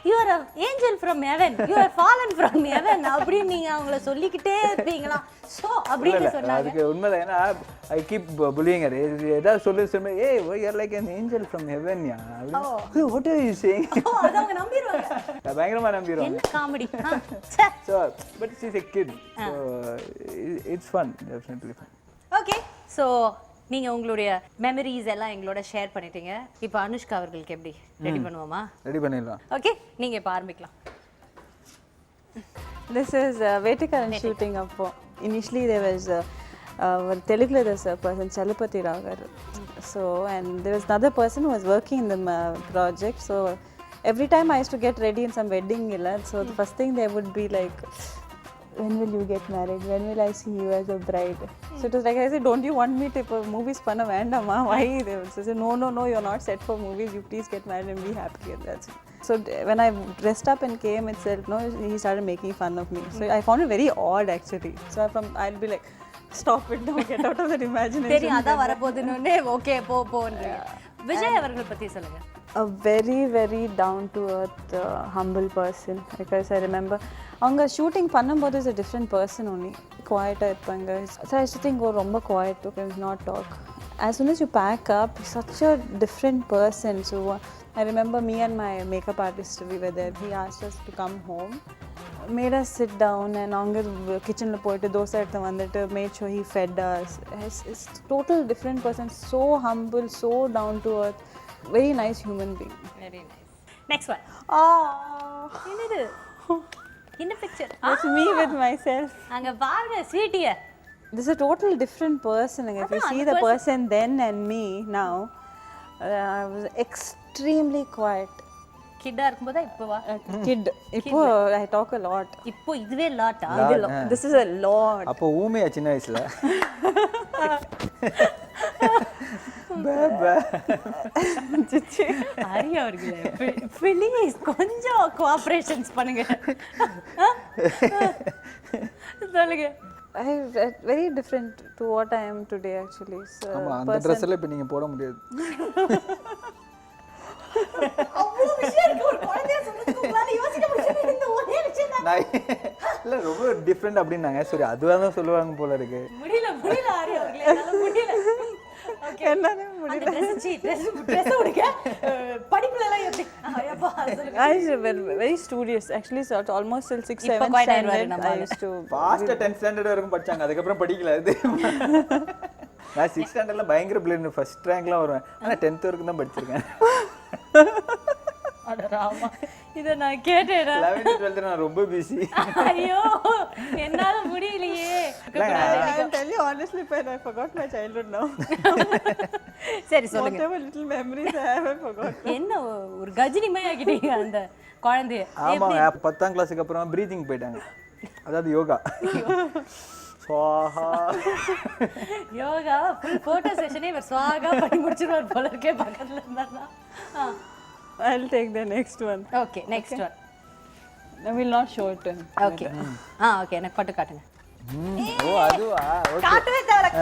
you are angel from heaven, you are fallen from heaven அப்படின்னு நீங்க அவங்கள சொல்லிக்கிட்டே இருப்பீங்களா ஸோ அப்படின்னு சொன்னாங்க. அதுக்கு உண்மையில ஏன்னா ஐ கீப் புல்லிங் அது. ஏதாவது சொல்லி ஏய் you are like an angel from heaven yeah. What are you saying? அத அவங்க நம்பிடுவாங்க. பயங்கரமா நம்பிடுவாங்க. என்ன comedy. So but she's a kid. So it's fun, definitely fun. Okay, so நீங்க உங்களுடைய மெமரிஸ் எல்லாம் எங்களோட ஷேர் பண்ணிட்டீங்க. இப்போ அனுஷ்கா அவர்களுக்கு எப்படி ரெடி பண்ணுவோமா? ரெடி பண்ணிடலாம். ஓகே, நீங்க இப்போ ஆரம்பிக்கலாம். This is Vetikaran shooting appo. Initially there was Telugu there's a person Chalapati Rao garu. So and there was another person who was working in the project. So every time I used to get ready in some wedding illa. So the first thing they would be like, when will you get married? When will I see you as a bride? So it was like I said, don't you want me to movies panna vendama? Why? They would say, no, you're not set for movies. You please get married and be happy. And that's it. So when I dressed up and came itself, no, he started making fun of me. So I found it very odd actually. So I'll be like, stop it now, get out of that imagination. தெரியும் அதான் வர போதுனே okay போன்றீங்க. Vijay அவர்கள் பத்தி சொல்லுங்க. A very, very down to earth, humble person. Because I remember, அவங்க shooting பண்ணும்போது is a different person only. Quiet இருப்பாங்க. So I used to think, oh, ரொம்ப quiet, okay, not talk. As soon as you pack up, such a different person. So I remember me and my makeup artist, we were there. He asked us to come home, made us sit down, and அவங்க கிச்சனில் போயிட்டு தோசை எடுத்து வந்துட்டு made sure he fed us. It's total different person. So humble, so down to earth. Very nice human being. Very nice. Next one. என்னது? இந்த picture. That's me with myself. அங்க பாருங்க ஸ்வீட்டிய. This is a total different person. If you see the person then and me now, I was extremely quiet. கிட்டா இருக்கும்போது இப்போவா? Kid. இப்போ I talk a lot. இப்போ இதுவே லாட்டா? This is a lot. அப்போ ஊமையா சின்ன வயசுல? ஆரியா அவர்களே ப்ளீஸ் கொஞ்சம் கோஆபரேஷன்ஸ் பண்ணுங்க. சொல்லுங்க. Very different to what I am today actually. So ஆமா அந்த Dress-ல இப்ப நீங்க போட முடியாது. அவ்வளவு விஷயம் இருக்கு ஒரு குழந்தைய சொல்றதுக்கு உங்களால யோசிக்க முடியல இந்த ஒரே விஷயம் தான். இல்ல ரொம்ப டிஃபரண்ட் அப்படினாங்க. சரி அதுவா தான் சொல்லுவாங்க போல இருக்கு. முடியல ஆரியா அவர்களே என்னால முடியல. ஓகே என்னால முடியல. Dress உடுங்க. படிப்புல எல்லாம் எப்படி? ஐயப்பா சொல்லுங்க. I was very studious actually. So almost till 6th 7th standard I used to fast 10th standard வரைக்கும் படிச்சாங்க. அதுக்கு அப்புறம் படிக்கல அது. நான் 6th ஸ்டாண்டர்ட்ல பயங்கர பிளேன் ஃபர்ஸ்ட் ரேங்க்லாம் வருவேன். ஆனா 10th வரைக்கும் தான் படிச்சிருக்கேன். அட ராமா இத நான் கேட்டேனா 11th 12th நான் ரொம்ப பிஸி. ஐயோ என்னால முடியலையே. I'll tell you honestly, but I forgot my childhood now. சரி சொல்லுங்க. Whatever little memories I have, I forgot. என்ன ஒரு கஜினிமய ஆகிட்டீங்க அந்த குழந்தைய. ஆமா 10ஆம் கிளாஸ்க்கு அப்புறம் பிரீதிங் போயிட்டாங்க. அதாவது யோகா. ஸ்வாஹா. யோகா ஃபுல் போட்டோ செஷனே இவர் ஸ்வாகா பண்ணி முடிச்சிருவார் போல இருக்கே பக்கத்துல இருந்தா. I'll take the next one. Okay next one. I will not show it to him. Okay okay எனக்கு பட்டு காட்டுங்க. ஓ அதுவா ஓகே.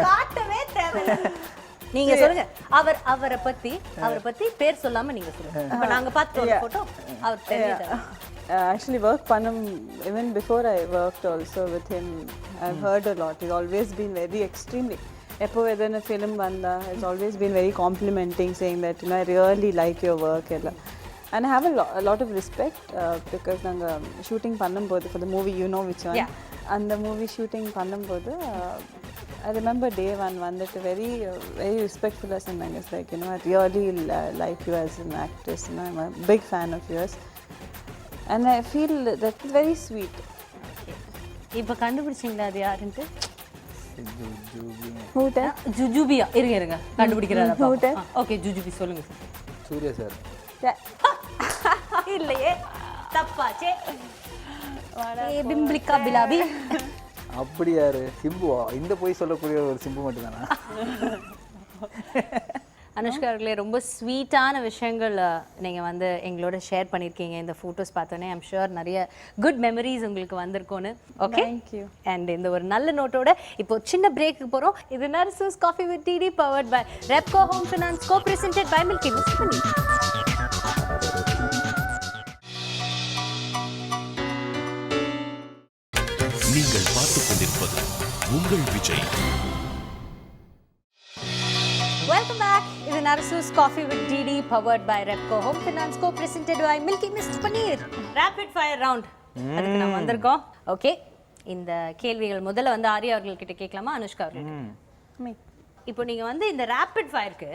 காட்டவே தேவை. நீங்க சொல்லுங்க. அவரை பத்தி பேர் சொல்லாம நீங்க சொல்லுங்க. இப்ப நாங்க பார்த்த போட்டோ அவர் தெரியுது. Actually work panam even before I worked also with him. I've heard a lot. He's always been very extremely எப்போ எதனா ஃபிலிம் வந்தா has always been very complimenting, saying that you know I really like your work ella. And I have a lot of respect because நாங்க shooting பண்ணும்போது for the movie you know which one. அந்த movie shooting பண்ணும்போது I remember day one வந்துட்டு very respectful as and I like you know I really like you as an actress, you know I'm a big fan of yours and I feel that is very sweet. இப்ப கண்டுபிடிச்சீங்களா அது யாருன்னு? Who that? ஜுஜுபியா இருங்க கண்டுபிடிக்கிறாரா? Okay ஜுஜுபி சொல்லுங்க sir. Surya sir. இல்லையே தப்பாச்சே. ஏ பிம்பிளிகா பிலாபி. அப்படி யாரு? சிம்புவா? இந்த போய் சொல்லக்கூடிய ஒரு சிம்பு மட்டும் தானா? அனுஷ்கா அவர்களே ரொம்ப ஸ்வீட்டான விஷயங்கள் நீங்கள் வந்து எங்களோட ஷேர் பண்ணியிருக்கீங்க. இந்த ஃபோட்டோஸ் பார்த்தோன்னே ஐம் ஷுர் நிறைய குட் மெமரிஸ் உங்களுக்கு வந்திருக்கும்னு. Okay, thank you. அண்ட் இந்த ஒரு நல்ல நோட்டோட இப்போ சின்ன பிரேக்கு போகிறோம். இது Narasu's coffee with DD powered by Repco home finance, go presented by Milky Mist paneer. நீங்கள் பார்த்துக் கொண்டிருப்பது உங்கள் விஜய். Welcome back. இது Narasu's coffee with DD powered by Repco home finance, go presented by Milky Mist paneer. Rapid fire round அதுக்கு நம்ம வந்திருக்கோம். ஓகே, இந்த கேள்விகள் முதல்ல வந்து ஆர்யா அவர்கள் கிட்ட கேட்கலாமா அனுஷ்கா அவர்கள்? இப்போ நீங்க வந்து இந்த ரேபிட் ஃபயருக்கு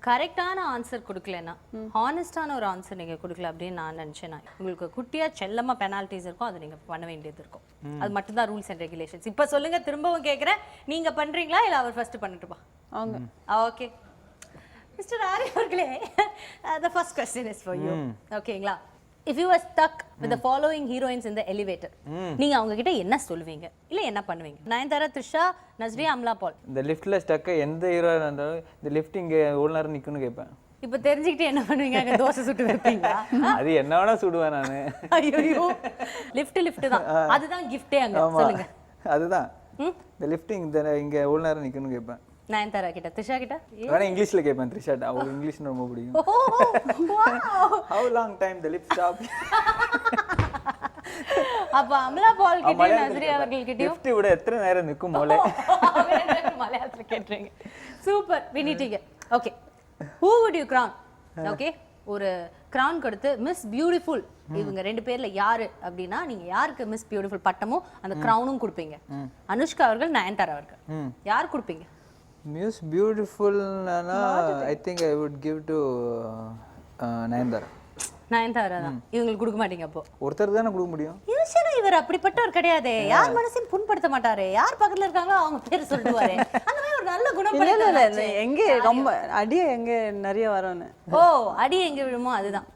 கரெக்டான ஆன்சர் கொடுக்கலன்னா, ஹானஸ்டான ஒரு ஆன்சர் நீங்க கொடுக்கல அப்படின்னு நான் நினைச்சேன். உங்களுக்கு குட்டியா செல்லமா பெனால்டிஸ் இருக்கும், அதை நீங்க பண்ண வேண்டியது இருக்கும். அது மட்டும் தான் ரூல்ஸ் அண்ட் ரெகுலேஷன்ஸ். இப்போ சொல்லுங்க, திரும்பவும் கேட்குறேன், நீங்க பண்றீங்களா இல்ல அவர் ஃபர்ஸ்ட் பண்ணட்டுமா? அவங்க ஓகே. மிஸ்டர் ஆர்யா அவர்களே, the first question is for you. ஓகேங்களா? If you were stuck with the following heroines in the elevator, நீங்க அவங்க கிட்ட என்ன சொல்லுவீங்க இல்ல என்ன பண்ணுவீங்க? நயன்தாரா, த்ரிஷா, நஸ்ரியா, அமலா பால். இந்த லிஃப்ட்ல ஸ்டக் எந்த ஹீரோ இருந்தாலும் இந்த லிஃப்ட் இங்க எவ்வளவு நேரம் நிக்கும்னு கேட்பேன். இப்போ தெரிஞ்சுக்கிட்டு என்ன பண்ணுவீங்க? அங்க தோசை சுட்டு வைப்பீங்களா? அது என்ன வேணா சுடுவேன் நானு. ஐயோ, லிஃப்ட் தான், அதுதான் கிஃப்டே அங்க. சொல்லுங்க. அதுதான் இந்த லிஃப்ட் இங்க எவ்வளவு நேரம் நிக்கும்னு கேட்பேன். நயன்தாரா கிட்ட, த்ரிஷா கிட்ட வேணா இங்கிலீஷ்ல கேட்பேன். த்ரிஷாட்ட அவங்களுக்கு இங்கிலீஷ் ரொம்ப பிடிக்கும். How long time the lift stop? அப்ப அமலா பால் கிட்ட, நஸ்ரியா அவர்கள் கிட்ட லிஃப்ட் விட எத்தனை நேரம் நிக்கும் மோளே? மலையாளத்துல கேட்றீங்க. சூப்பர், வினிட்டீங்க. Okay, who would you crown? Okay, ஒரு crown கொடுத்து மிஸ் பியூட்டிஃபுல் இவங்க ரெண்டு பேர்ல யாரு அப்படின்னா நீங்க யாருக்கு மிஸ் பியூட்டிஃபுல் பட்டமும் அந்த crownம் கொடுப்பீங்க? அனுஷ்கா அவர்கள், நயன்தாரா அவர்கள், யார் கொடுப்பீங்க? Miss Beautiful நானா I think I would give to Nayanthara. Nayanthara தான். இவங்களுக்கு கொடுக்க மாட்டீங்க? அப்போ ஒருத்தர் தானே கொடுக்க முடியும். யூசுவலா இவர் அப்படிப்பட்டவர் கிடையாது. யார் மனசையும் புண்படுத்த மாட்டாரு. யார் பக்கத்துல இருக்காங்களோ அவங்க பேர் சொல்லுவாரு. அந்த மாதிரி ஒரு நல்ல குணப்படுத்த. எங்க ரொம்ப அடி எங்க நிறைய வரும்னு. ஓ, அடி எங்க விழுமோ அதுதான்.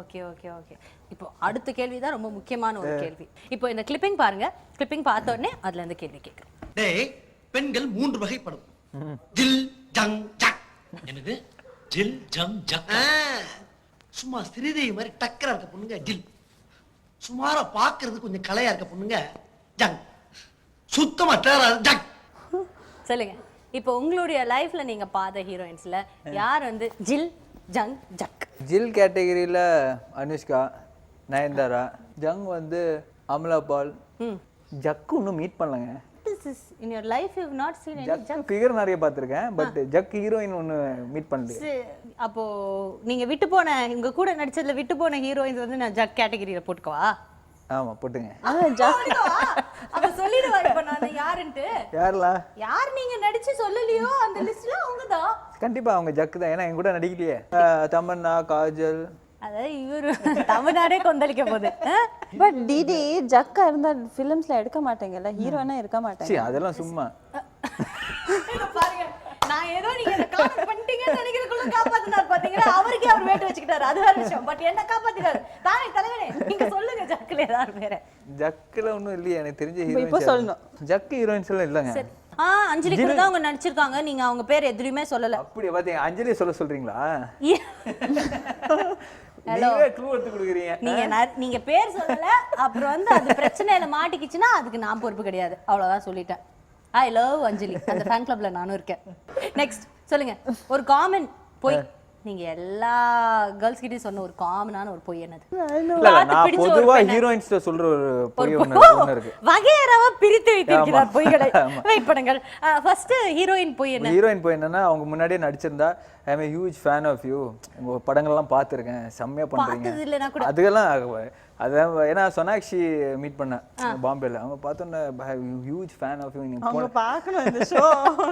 Okay okay okay. இப்போ அடுத்த கேள்வி தான் ரொம்ப முக்கியமான ஒரு கேள்வி. இப்போ இந்த கிளிப்பிங் பாருங்க. கிளிப்பிங் பார்த்த உடனே அதுல இருந்து கேள்வி கேட்குறேன். டேய், பெண்கள் 3 வகைப்படும். ஜில் ஜங் ஜக். என்னது? ஜில் ஜங் ஜக். சும்மா ஸ்ரீதேவி மாதிரி டக்கரா இருக்க பொண்ணுங்க ஜில். சுமாரா பாக்குறது கொஞ்சம் கலையா இருக்க பொண்ணுங்க ஜங். சுத்தமா டேரா ஜக். சொல்லுங்க, இப்போ உங்களுடைய லைஃப்ல நீங்க பார்த்த ஹீரோயின்ஸ்ல யார் வந்து ஜில் ஜங் ஜக்? ஜில் கேட்டகரியில அனுஷ்கா, நயன்தாரா. ஜங் வந்து அமலா பால். ஜக்கு இன்னும் மீட் பண்ணலங்க. This is in your life you have not seen any ஜக் ஃபிகர் நிறைய பார்த்திருக்கேன், பட் ஜக் ஹீரோயின் ஒன்னு மீட் பண்ணல. அப்போ நீங்க விட்டு போன உங்க கூட நடிச்சதுல விட்டு போன ஹீரோயின்ஸ் வந்து நான் ஜக் கேட்டகரியில போட்டுக்கவா? ஆமா போட்டுங்க. அப்ப சொல்லிடுவா இப்ப நான் யாருன்னு. யாரெல்லாம் யார் நீங்க நடிச்சு சொல்லலையோ அந்த லிஸ்ட்ல அவங்க தான். கண்டிப்பா அவங்க ஜக் தான். ஏன்னா என் கூட நடிக்கலையே. தமன்னா, காஜல். அதாவது இவரு தமிழ்நாடே கொந்தளிக்க போகுது. பட் டிடி ஜக்கா இருந்தா ஃபிலிம்ஸ்ல எடுக்க மாட்டேங்கல்ல, ஹீரோனா இருக்க மாட்டாங்க. அதெல்லாம் சும்மா. பாருங்க, நான் ஏதோ நீங்க என்ன காமெண்ட் பண்ணிட்டீங்கன்னு நினைக்கிறதுக்குள்ள காப்பாத்தினார் பாத்தீங்களா? அவருக்கே அவர் வேட்டு வச்சுக்கிட்டாரு, அது வேற விஷயம். பட் என்ன காப்பாத்தினாரு தானே தலைவனே. நீங்க சொல்லுங்க ஜக்ல ஏதாவது வேற. ஜக்ல ஒண்ணும் இல்லையே எனக்கு தெரிஞ்ச ஹீரோயின். இப்போ சொல்லணும். ஜக் ஹீரோயின்ஸ் எல்லாம் இல்லங்க. அஞ்சலி கூட தான் அவங்க நடிச்சிருக்காங்க. நீங்க அவங்க பேர் எதுலயுமே சொல்லல. அப்படியே பாத்தீங்க. அஞ்சலி சொல்றீங்களா? நீங்க க்ளூ எடுத்து கொடுக்குறீங்க. நீங்க பேர் சொல்லல, அப்புறம் வந்து அது பிரச்சனையில மாட்டிக்கிச்சுன்னா அதுக்கு நான் பொறுப்பு கிடையாது. அவ்வளவுதான் சொல்லிட்டேன். ஐ லவ் அஞ்சலி. அந்த ஃபேன் கிளப்ல நானும் இருக்கேன். நெக்ஸ்ட் சொல்லுங்க, ஒரு காமன் பொய். நீங்க எல்லா கேர்ள்ஸ் கிட்டயும் சொன்ன ஒரு காமனான ஒரு பொய் என்னது? நான் பொதுவா ஹீரோயின்ஸ் சொல்ற ஒரு பொய் ஒன்னு இருக்கு. வகையறவா பிரித்து வைத்திருக்கிறார் பொய்களை. வெயிட் பண்ணுங்க. ஃபர்ஸ்ட் ஹீரோயின் பொய் என்ன? ஹீரோயின் பொய் என்னன்னா அவங்க முன்னாடியே நடிச்சிருந்தா ஐ அம் a huge fan of you. உங்க படங்கள்லாம் பார்த்திருக்கேன், செம்மையா பண்றீங்க. பார்த்தது இல்ல நான் கூட. அதுக்கெல்லாம் அதான் ஏன்னா சோனாக்ஷி மீட் பண்ணேன் பாம்பேல. அவங்க பார்த்தோன்னே ஹியூஜ் ஃபேன் ஆஃப் யூ. அவங்க பார்க்கணும் இந்த ஷோ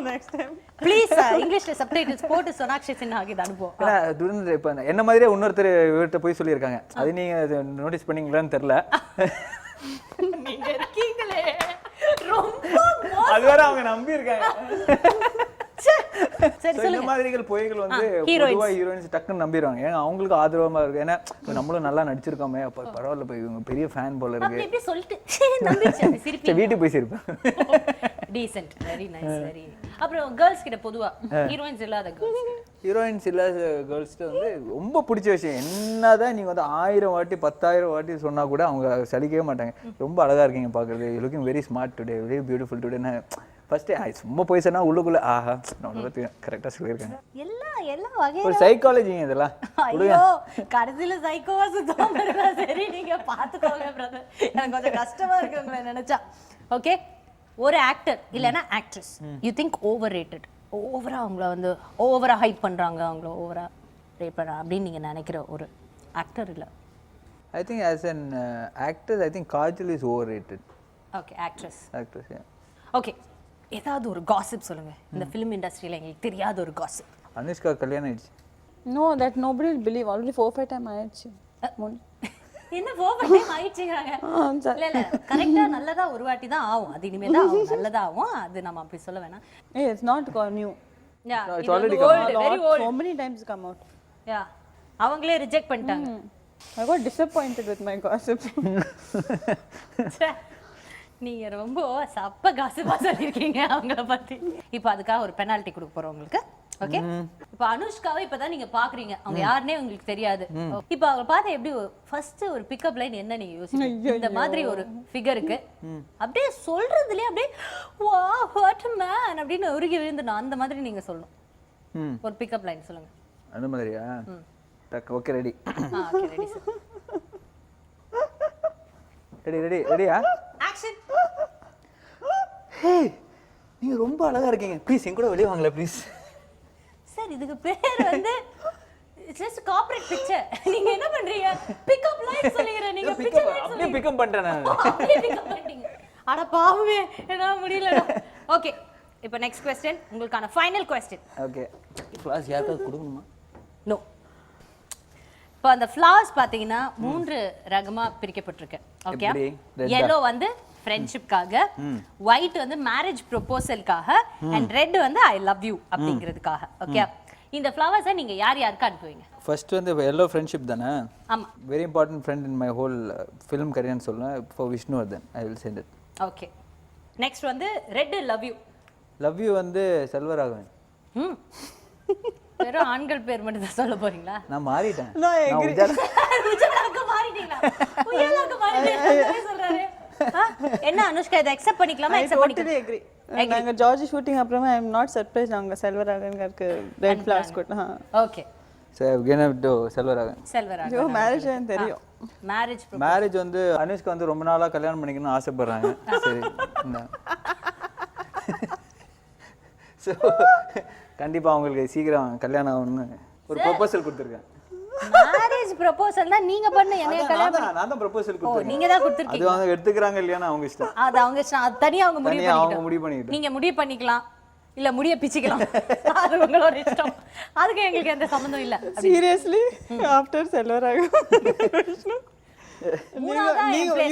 நெக்ஸ்ட் டைம். ப்ளீஸ் இங்கிலீஷ்ல சப்டைட்டில்ஸ் போட்டு சோனாக்ஷி சின்ஹா கிட்ட அனுப்புவோம். ஏன்னா துரந்தர் இப்போ என்ன மாதிரியே இன்னொருத்தர் இவர்கிட்ட போய் சொல்லியிருக்காங்க. அது நீங்க நோட்டீஸ் பண்ணீங்களான்னு தெரியல. நீங்க இருக்கீங்களே ரொம்ப அது வேற அவங்க நம்பி இருக்காங்க. சரி சொல்லுங்க. இந்த மாதிரிகள் பொய்கள் வந்து பொதுவா ஹீரோயின்ஸ் டக்குன்னு நம்பிடுவாங்க. ஏன்னா அவங்களுக்கு ஆதரவமா இருக்கு. ஏன்னா நம்மளும் நல்லா நடிச்சிருக்கோமே, அப்ப பரவாயில்ல, போய் இவங்க பெரிய ஃபேன் போல இருக்கு. அப்படி எப்படி சொல்லிட்டு நம்பிச்சு சிரிப்பீங்க. வீட்டுக்கு போய் சிரிப்பேன். Decent, very nice, very. அப்புறம் கேர்ள்ஸ் கிட்ட பொதுவா ஹீரோயின்ஸ் இல்லாத கேர்ள்ஸ் ஹீரோயின்ஸ் இல்லாத கேர்ள்ஸ்ட்டு வந்து ரொம்ப பிடிச்ச விஷயம் என்னதான் நீங்கள் வந்து 1000 வாட்டி 10,000 வாட்டி சொன்னால் கூட அவங்க சலிக்கவே மாட்டாங்க. ரொம்ப அழகாக இருக்கீங்க பார்க்குறது, looking very smart today, very beautiful டுடேன்னு ஃபஸ்ட்டு சும்மா போய் சொன்னால் உள்ளுக்குள்ளே ஆஹா நான் பற்றி கரெக்டாக சொல்லியிருக்காங்க. எல்லா வகையும் ஒரு சைக்காலஜிங்க இதெல்லாம். ஐயோ கடைசியில சைக்கோவா சுத்தமா இருக்கா. சரி நீங்க பாத்துக்கோங்க பிரதர், எனக்கு கொஞ்சம் கஷ்டமா இருக்கு உங்களை நினைச்சா. ஓகே, ஒரு ஆக்டர் இல்லைன்னா actress you think over rated, ஓவரா அவங்கள வந்து ஓவரா ஹைப் பண்றாங்க, அவங்கள ஓவரா ரேட் பண்றாங்க அப்படின்னு நீங்க நினைக்கிற ஒரு ஆக்டர் இல்ல? I think as an actor, I think Kajal is overrated. Okay, actress. Yeah. Okay, ஏதாவது ஒரு காசிப் சொல்லுங்க இந்த ஃபிலிம் இண்டஸ்ட்ரியில எங்களுக்கு தெரியாத ஒரு காசிப். அனுஷ்கா கல்யாணம் ஆயிடுச்சு. No, that nobody will believe. Already 4-5 times ஆயிடுச்சு. என்ன போபட்டே ஆயிடுச்சுங்கறாங்க. இல்ல இல்ல கரெக்ட்டா நல்லதா ஒரு வாட்டி தான் ஆகும், அது இனிமே தான் ஆகும், நல்லதா ஆகும், அது நம்ம அப்படி சொல்ல வேணாம். Hey, it's not new. Yeah, No, it's இது already வந்து come old, out. very old. So many times come out. Yeah, அவங்களே ரிஜெக்ட் பண்ணிட்டாங்க. I got disappointed with my gossip. ச்சே, நீங்க ரொம்ப சப்ப காசிப்பா சொல்லிருக்கீங்க அவங்கள பத்தி. இப்போ அதுக்காக ஒரு பெனால்டி கொடுக்க போறோம் உங்களுக்கு. ஓகே, இப்போ அனுஷ்காவை இப்பதான் நீங்க பாக்குறீங்க, அவங்க யாருனே உங்களுக்கு தெரியாது. இப்போ அவங்க பார்த்து எப்படி ஃபர்ஸ்ட் ஒரு பிக்கப் லைன் என்ன நீங்க யோசிப்பீங்க இந்த மாதிரி ஒரு ஃபிகருக்கு? அப்படியே சொல்றதுலயே அப்படியே வா வாட் மேன் அப்படின்னு உருகி விழுந்துடும், அந்த மாதிரி நீங்க சொல்லணும். ஒரு பிக்கப் லைன் சொல்லுங்க. அந்த மாதிரியா? Okay, ready. Okay, ready sir. ரெடியா? ஆக்ஷன். ஹே, நீங்க ரொம்ப அழகா இருக்கீங்க, ப்ளீஸ் என் கூட வெளியே வாங்கல ப்ளீஸ். சார் இதுக்கு பேர் வந்து ஜஸ்ட் கார்ப்பரேட் பிக்சர். நீங்க என்ன பண்றீங்க? பிக்கப் லைன் சொல்லுங்க. நீங்க பிக்சர் லைன் அப்படியே பிக்கப் பண்ணிட்டேன் நான். அப்படியே பிக்கப் பண்ணிட்டீங்க. அட பாவமே, என்னால முடியல. ஓகே, இப்போ நெக்ஸ்ட் क्वेश्चन, உங்களுக்கான ஃபைனல் क्वेश्चन. ஓகே, ஃப்ளாஸ் யாருக்காவது கொடுக்கணுமா? நோ. இப்போ அந்த ஃப்ளவர்ஸ் பாத்தீங்கன்னா 3 ரகமா பிரிக்கப்பட்டிருக்கு. ஓகே, yellow வந்து ஃப்ரெண்ட்ஷிப்காக, ஒயிட் வந்து மேரேஜ் ப்ரொபோசல்காக, அண்ட் ரெட் வந்து ஐ லவ் யூ அப்படிங்கிறதுக்காக. ஓகே, இந்த ஃப்ளவர்ஸை நீங்க யார் யாருக்கு அனுப்புவீங்க? ஃபர்ஸ்ட் வந்து yellow friendship தானே? ஆமா, very important friend in my whole film கரியர்னு சொல்லுவேன். For Vishnuvardhan I will send it. Okay, next வந்து red love you. Love you வந்து செல்வராகவன். வெறும் ஆண்கள் பேர் மட்டும் தான் சொல்ல போறீங்களா? நான் மாறிட்டேன். No, I agree. உஜாலாக்கு மாறிட்டீங்களா? உஜாலாக்கு மாறிட்டீங்க சொல்றாரு. என்ன அனுஷ்கா, இதை அக்செப்ட் பண்ணிக்கலாமா? I அக்செப்ட் totally பண்ணிக்கலாம். agree. நாங்க ஜார்ஜ் ஷூட்டிங் அப்புறமா I am not surprised அவங்க செல்வராகவனுக்கு ரெட் ஃப்ளவர்ஸ் கொடுத்தா. Okay, so can to Selvaraghavan. Selvaraghavan. ஐயோ, மேரேஜ் தெரியும். மேரேஜ் வந்து அனுஷ்கா வந்து ரொம்ப நாளா கல்யாணம் பண்ணிக்கணும்னு ஆசைப்படுறாங்க. சரி, ஸோ கண்டிப்பா அவங்களுக்கு சீக்கிரம் கல்யாணம் ஆகணும்னு ஒரு ப்ரொபோசல் கொடுத்துருக்கேன். மேரேஜ் ப்ரொபோசல்னா நீங்க பண்ண என்னைய கல்யாணம் நான் தான் ப்ரொபோசல் ஓ கொடுத்துருக்கேன். நீங்க தான் கொடுத்திருக்கீங்க. அது அவங்க எடுத்துக்கறாங்க இல்லையானா அவங்க இஷ்டம். அது அவங்க இஷ்டம், அது தனியா அவங்க முடிவு பண்ணிக்கிட்டு. நீங்க முடிவு பண்ணிக்கலாம், இல்ல முடிய பிச்சிக்கலாம், அது உங்களோட இஷ்டம். அதுக்கு எங்களுக்கு எந்த சம்பந்தம் இல்ல. Seriously, after Selvaraghavan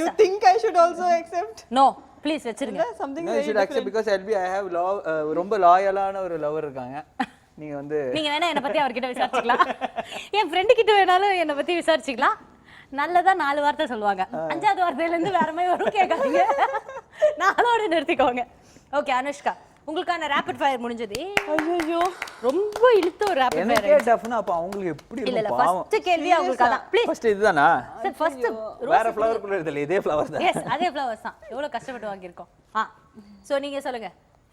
you think I should also accept? No, please வச்சிருங்க. Something No, you should accept because I have ரொம்ப லாயலான ஒரு லவர் இருக்காங்க. நீங்க வந்து நீங்க வேணா என்ன பத்தி அவர்கிட்ட விசாரிச்சுக்கலாம், என் ஃப்ரெண்டு கிட்ட வேணாலும் என்ன பத்தி விசாரிச்சுக்கலாம். நல்லதா 4 வார்த்தை சொல்லுவாங்க, 5வது வார்த்தையில இருந்து வேற மாதிரி வரும், கேட்காதீங்க, 4ஓட நிறுத்திக்கோங்க. ஓகே அனுஷ்கா, உங்களுக்கான ரேபிட் ஃபயர் முடிஞ்சது. ஐயோ, ரொம்ப இழுத்த ஒரு ரேபிட் ஃபயர். எனக்கே டஃப்னா அப்ப அவங்களுக்கு எப்படி இல்ல இல்ல, இருக்கும் பாவம். ஃபர்ஸ்ட் கேள்வி உங்களுக்கு அதான். ப்ளீஸ் ஃபர்ஸ்ட் இதுதானா? சார் ஃபர்ஸ்ட் வேற ஃப்ளவர் கூட இல்ல, இதே ஃப்ளவர் தான். எஸ், அதே ஃப்ளவர்ஸ் தான். எவ்வளவு கஷ்டப்பட்டு வாங்கி இருக்கோம். சோ நீங்க சொல்லுங்க,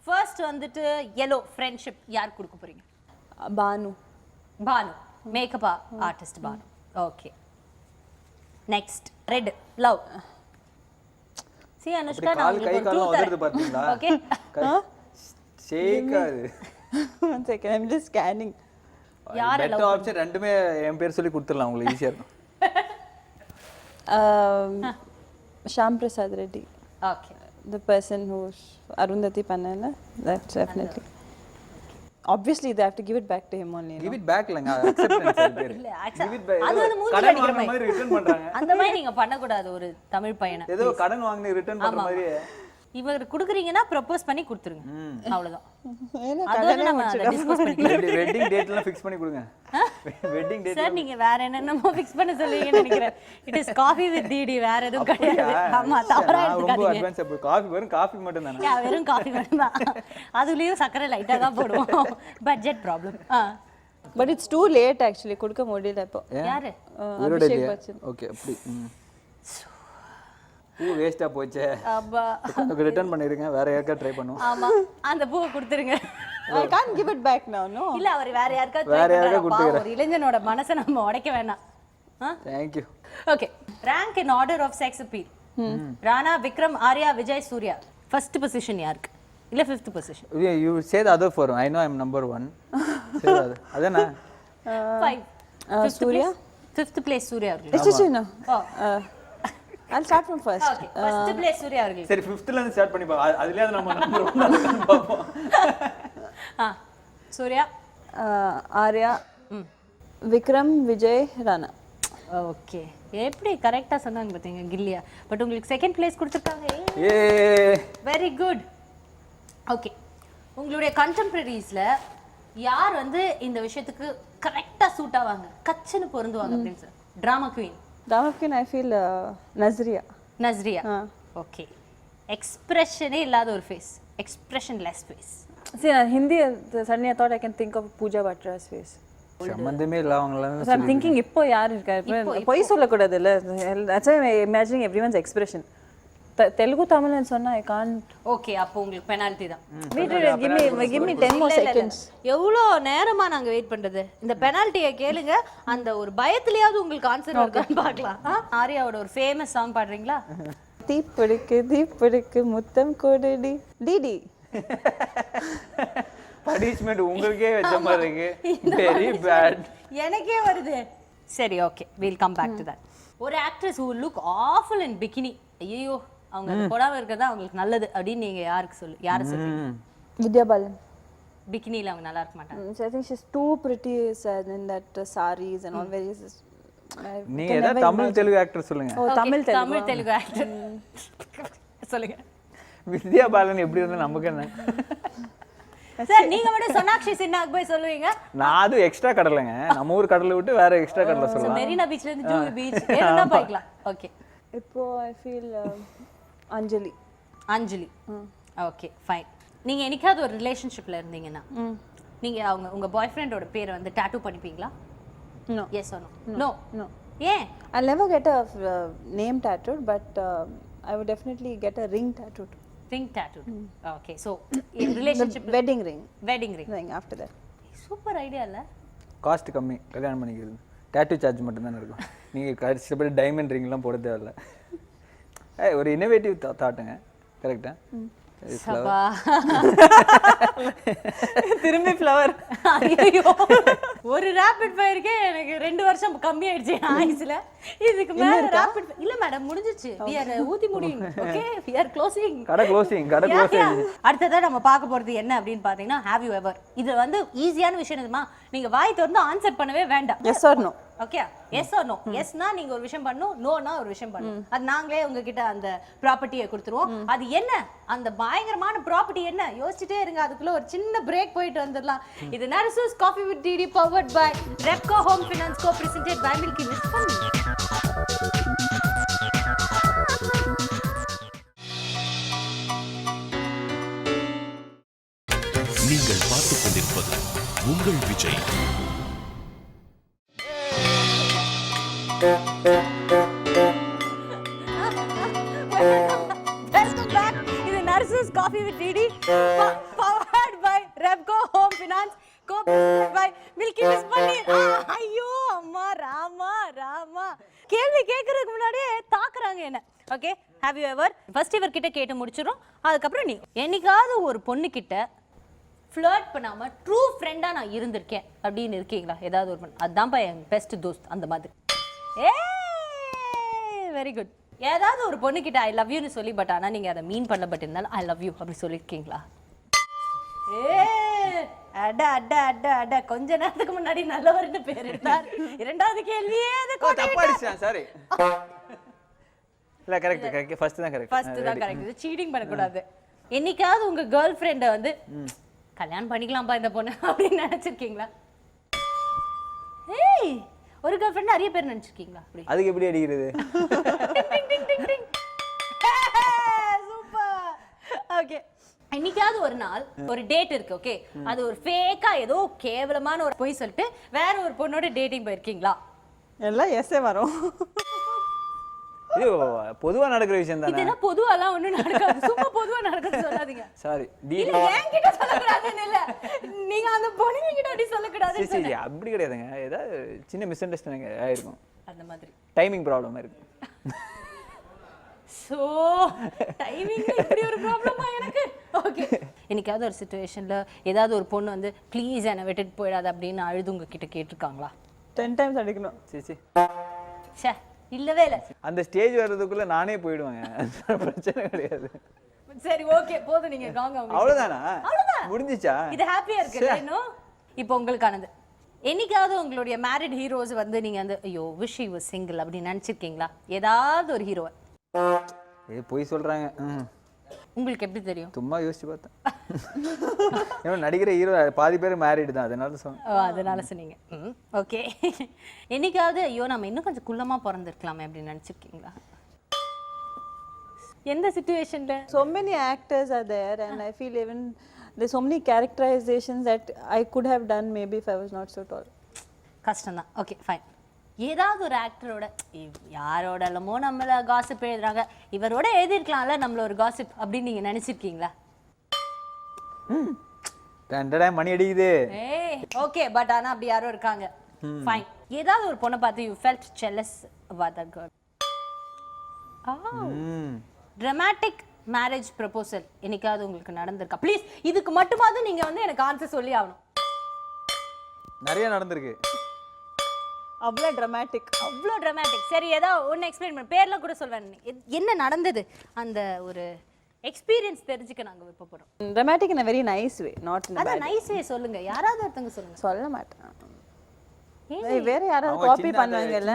ஃபர்ஸ்ட் வந்துட்டு yellow ஃப்ரெண்ட்ஷிப் யார் கொடுக்க போறீங்க? Banu. Banu, makeup artist Banu. Okay, next red love. C Anushka, நான் கை கால் உதறது பாத்தீங்களா? ஓகே, ஷேக்காது. One second, I'm just scanning. யார லவ் ஆப்ஷன் ரெண்டுமே என் பேர் சொல்லி கொடுத்துறலாம், உங்களுக்கு ஈஸியா இருக்கும். Shyam Prasad Reddy. Okay, The person who Arundhati Pannala, that's definitely. Obviously they have to give it back to him only. Give it back லங்க, அக்செப்டன்ஸ் பேர். இல்ல Give it back. அது வந்து மூஞ்சி கடன் அடிக்கிற வாங்குற மாதிரி ரிட்டர்ன் பண்றாங்க. அந்த மாதிரி நீங்க பண்ண கூடாது ஒரு தமிழ் பையனை. ஏதோ கடன் வாங்கி ரிட்டர்ன் பண்ற மாதிரி. இவர் குடுக்குறீங்கன்னா ப்ரப்போஸ் பண்ணி கொடுத்துருங்க, அவ்வளவுதான். ஏன்னா அது வந்து நம்ம அதை டிஸ்கஸ் பண்ணிக்கலாம். வெட்டிங் டேட்லாம் ஃபிக்ஸ் பண்ணி கொடுங்க. வெட்டிங் டேட் சார் நீங்க வேற என்னென்னமோ ஃபிக்ஸ் பண்ண சொல்லுவீங்கன்னு நினைக்கிறேன். It is coffee with DD, வேற எதுவும் கிடையாது. ஆமா, தவறா ரொம்ப எடுத்துக்காதீங்க. அட்வான்ஸ் அப்ப காஃபி வெறும் காஃபி மட்டும் தானே? வெறும் காஃபி மட்டும் தான், அதுலயும் சக்கரை லைட்டா தான் போடுவோம், budget problem. But it's too late actually கொடுக்க முடியல இப்போ யாரு உயிரோட அபிஷேக் இல்லையா பச்சன் ஓகே அப்படி பூ வேஸ்ட்டாக போச்சே அப்பா ரிட்டர்ன் பண்ணிடுங்க வேற யாருக்கா ட்ரை பண்ணுவோம் ஆமா அந்த பூவை கொடுத்துருங்க I can't give it back now, no. இல்ல அவர் வேற யாருக்காவது வேற try யாருக்கா பண்றாரு. பாவம், ஒரு இளைஞனோட மனசை நம்ம உடைக்க வேணாம் thank you okay rank in order of sex appeal Rana Vikram Arya Vijay Suriya first position யாருக்கு இல்ல fifth position you say the other four I know I am number 1 say அது அதானே 5 Surya? ஃபிஃப்த் பிளேஸ் சூர்யா அவர்கள் Actually, no. I'll start from first. Okay first place Suriya அவர்கள் சரி 5th ல இருந்து start பண்ணி பா அதுலயே நம்ம நம்பர் 1 பாப்போம் Suriya Arya, Vikram, Vijay, Rana. Okay எப்படி கரெக்டா சொன்னாங்க பாத்தீங்க கில்லியா பட் உங்களுக்கு செகண்ட் பிளேஸ் கொடுத்துருக்காங்க ஏ வெரி குட் ஓகே உங்களுடைய கண்டெம்பரரிஸ்ல யார் வந்து இந்த விஷயத்துக்கு கரெக்டா சூட் ஆவாங்க கச்சன்னு பொருந்துவாங்க அப்படின்னு sir drama queen Damakin, I feel Nazriya. Nazriya okay எக்ஸ்பிரஷனே இல்லாத ஒரு face expressionless face See, Hindi, suddenly I thought I can think of Pooja Batra's face. சம்பந்தமே இல்ல அவங்கள So I'm thinking, இப்போ யார் இருக்கா பொய் சொல்லக்கூடாது இல்ல that's why I'm imagining everyone's expression. Telugu தமிழ்னு சொன்னா I can't. ஓகே அப்போ உங்களுக்கு பெனால்டி தான் Give me 10 more seconds. எவ்வளோ நேரமா நாங்க வெயிட் பண்றது இந்த பெனால்ட்டியை கேளுங்க அந்த ஒரு பயத்துலயாவது உங்களுக்கு ஆன்சர் வருதான்னு பார்க்கலாம் ஆர்யாவோட ஒரு ஃபேமஸ் சாங் பாடுறீங்களா தீப்பிடிக்கு முத்தம் கொடுடி டிடி பனிஷ்மென்ட் உங்களுக்கே வெச்ச மாதிரி இருக்கு வெரி பேட் எனக்கே வருது சரி okay we'll come back to that ஒரு actress who look awful in bikini ஐயோ அவங்க அது போடாம இருக்கறதா அவங்களுக்கு நல்லது அப்படி நீங்க யாரை சொல்றீங்க வித்யா பாலன் பிகினில அவங்க நல்லா இருக்க மாட்டாங்க I think she's too pretty in that sarees and all very நீங்க ஏதாவது தமிழ் தெலுங்கு ஆக்டர் சொல்லுங்க ஓ தமிழ் தெலுங்கு ஆக்டர் சொல்லுங்க வித்யா பாலன் எப்படி இருந்தா நமக்கு என்ன சார் நீங்க மட்டும் சோனாக்ஷி சின்ஹாக்கு போய் சொல்லுவீங்க நான் அது எக்ஸ்ட்ரா கடலைங்க நம்ம ஊர் கடலை விட்டு வேற எக்ஸ்ட்ரா கடலை சொல்லலாம் மெரினா பீச்ல இருந்து ஜூ பீச் என்ன போய்க்கலாம் ஓகே இப்போ I feel Anjali okay fine நீங்க என்னைக்காவது ஒரு ரிலேஷன்ஷிப்ல இருந்தீங்கன்னா நீங்க உங்க பாய் ஃப்ரெண்டோட பேரை வந்து tattoo பண்ணிப்பீங்களா No. Yes or no? No. ஏன் I'll never get a name tattooed, but I would definitely get a ring tattooed. Ring tattooed. Okay. So in relationship Wedding ring after that. Super idea இல்ல cost கம்மி கல்யாணம் பண்ணிக்கிறது tattoo charge மட்டும் தான் இருக்கும் நீங்க கஷ்டப்பட்டு டைமண்ட் ரிங்லாம் போட தேவையில்ல ஒரு இன்னோவேட்டிவ் தாட்டுங்க கரெக்டா சபா திரும்பி ஃப்ளவர் ஐயோ ஒரு ரேபிட் ஃபயர்க்கே எனக்கு 2 வருஷம் கம்மி ஆயிடுச்சு ஆயுசுல இதுக்கு மேல ரேபிட் இல்ல மேடம் முடிஞ்சிச்சு we are ஊதி முடியும் ஓகே we are closing கடை க்ளோசிங் அடுத்ததா நம்ம பார்க்க போறது என்ன அப்படினு பாத்தீங்கன்னா have you ever இது வந்து ஈஸியான விஷயம் என்னமா நீங்க வாய் திறந்து ஆன்சர் பண்ணவே வேண்டாம் yes or no okay yes or no எஸ்னா நீங்க ஒரு விஷயம் பண்ணணும் நோனா ஒரு விஷயம் பண்ணணும் அது நாங்களே உங்ககிட்ட அந்த ப்ராப்பர்ட்டியை கொடுத்துருவோம் அது என்ன அந்த பயங்கரமான ப்ராப்பர்ட்டி என்ன யோசிச்சுட்டே இருங்க அதுக்குள்ள ஒரு சின்ன பிரேக் போயிட்டு வந்துடலாம் இது Narasu's coffee with DD powered by Repco home finance go presented by Milky Mist பண்ணி நீங்கள் பார்த்துக் கொண்டிருப்பது உங்கள் விஜய். Welcome back. இது Narasu's coffee with DD powered by Repco home finance go presented by Milky Mist பண்ணி ஐயோ அம்மா ராமா கேள்வி கேட்கறதுக்கு முன்னாடியே தாக்குறாங்க என்ன okay have you ever first இவர் கிட்ட கேட்டு முடிச்சிரும் அதுக்கப்புறம் நீ என்னைக்காவது ஒரு பொண்ணு கிட்ட ஃப்ளர்ட் பண்ணாம ட்ரூ ஃப்ரெண்டா நான் இருந்திருக்கேன் அப்படின்னு இருக்கீங்களா ஏதாவது ஒரு பொண்ணு அதுதான்ப்பா என் பெஸ்ட் தோஸ்த் அந்த மாதிரி வெரி குட் ஏதாவது ஒரு பொண்ணு கிட்ட ஐ லவ் யூன்னு சொல்லி பட் ஆனா நீங்க அதை மீன் பண்ண பட் இருந்தாலும் ஐ லவ் யூ அப்படி சொல்லியிருக்கீங்களா அட அட அட அட கொஞ்ச நேரத்துக்கு முன்னாடி நல்லவர்னு பேர் எடுத்தார் இரண்டாவது கேள்வியே அது தப்பாடிச்சேன் சாரி இல்ல கரெக்ட் ஃபர்ஸ்ட் தான் கரெக்ட் இது சீட்டிங் பண்ண கூடாது என்னைக்காவது உங்க கேர்ள் ஃப்ரெண்ட வந்து கல்யாணம் பண்ணிக்கலாம்பா இந்த பொண்ணு அப்படின்னு நினைச்சிருக்கீங்களா ஏய் ஒரு கேர்ள் ஃப்ரெண்ட் நிறைய பேர் நினைச்சிருக்கீங்களா அப்படி அதுக்கு எப்படி அடிக்கிறது சூப்பர் ஓகே என்னைக்காவது ஒரு நாள் நாள் ஒரு டேட் இருக்கு, ஓகே, அது ஒரு ஃபேக்கா ஏதோ கேவலமான ஒரு பொய் சொல்லிட்டு வேற ஒரு பொண்ணோட டேட்டிங் போயிருக்கீங்களா? எல்லாம் எஸ்ஸே வரும். இது பொதுவா நடக்கிற விஷயம் தானே. இதெல்லாம் பொதுவாலாம் ஒண்ணும் நடக்காது, சும்மா பொதுவா நடக்குது சொல்லாதீங்க. சாரி இல்ல என்கிட்ட சொல்லக்கூடாதுன்னு இல்ல, நீங்க அந்த பொண்ணுங்க கிட்ட அப்படி சொல்லக்கூடாதுன்னு சரி அப்படி கிடையாதுங்க. ஏதாவது சின்ன மிஸ் அண்டர்ஸ்டாண்டிங் ஆயிருக்கும், அந்த மாதிரி டைமிங் ப்ராப்ளம் இருக்கு. சோ டைமிங்ல இப்படி ஒரு ப்ராப்ளமா எனக்கு? ஓகே, என்னைக்காவது ஒரு சிச்சுவேஷன்ல ஏதாவது ஒரு பொண்ணு வந்து ப்ளீஸ் என்னை விட்டுட்டு போயிடாத அப்படின்னு அழுது உங்ககிட்ட கேட்டிருக்காங்களா? 10 times அடிக்கணும். சரி ச்சே, இல்லவே இல்ல. அந்த ஸ்டேஜ் வர்றதுக்குள்ள நானே போயிடுவேங்க, பிரச்சனை கிடையாது. சரி ஓகே, போதும், நீங்க காங்க. அவ்வளவுதானா? அவ்வளவுதான், முடிஞ்சிச்சா? இது ஹாப்பியா இருக்கு இன்னும். இப்போ உங்களுக்கானது, என்னைக்காவது உங்களுடைய மேரிட் ஹீரோஸ் வந்து நீங்க அந்த ஐயோ விஷ் ஹி வாஸ் சிங்கிள் அப்படி நினைச்சிருக்கீங்களா? ஏதாவது ஒரு ஹீரோவை? ஏ போய் சொல்றாங்க. உங்களுக்கு எப்படி தெரியும்? சும்மா யோசிச்சு பார்த்தேன். ஏன்னா நடிக்கிற ஹீரோ பாதி பேர் மேரிடு தான், அதனால சொன்னேன். அதனால சொன்னீங்க. ஓகே, என்னைக்காவது ஐயோ நம்ம இன்னும் கொஞ்சம் குள்ளமா பிறந்திருக்கலாமே அப்படின்னு நினைச்சிருக்கீங்களா? எந்த சிச்சுவேஷன்ல? So many actors are there and I feel even there's so many characterizations that I could have done maybe if I was not so tall. கஷ்டம் தான். Okay fine. ஏதாவது ஒரு ஆக்டரோட யாரோட இல்லமோ நம்மள காசிப் எழுதுறாங்க, இவரோட எழுதிருக்கலாம்ல நம்மள ஒரு காசிப் அப்படின்னு நீங்க நினைச்சிருக்கீங்களா? மணி அடிக்குது. ஏய் ஓகே, பட் ஆனா அப்படி யாரோ இருக்காங்க. ஃபைன். ஏதாவது ஒரு பொண்ணை பார்த்து you felt jealous about that girl? dramatic marriage proposal என்னைக்காவது உங்களுக்கு நடந்திருக்கா? ப்ளீஸ் இதுக்கு மட்டுமாவது நீங்க வந்து எனக்கு ஆன்சர் சொல்லி ஆகணும். நிறைய நடந்திருக்கு. அவ்வளோ ட்ராமாட்டிக். அவ்வளோ ட்ராமாட்டிக். சரி ஏதாவது ஒன்று எக்ஸ்பிளைன் பண்ண, பேர்லாம் கூட சொல்வேன். என்ன நடந்தது, அந்த ஒரு எக்ஸ்பீரியன்ஸ் தெரிஞ்சுக்க நாங்கள் விருப்பப்படுறோம். Dramatic in a very nice way, not in a அதான் bad way. நைஸ் வே சொல்லுங்க, யாராவது ஒருத்தங்க சொல்லுங்க. சொல்ல மாட்டேன். வேற யாராவது காப்பி பண்ணுவாங்கல்ல.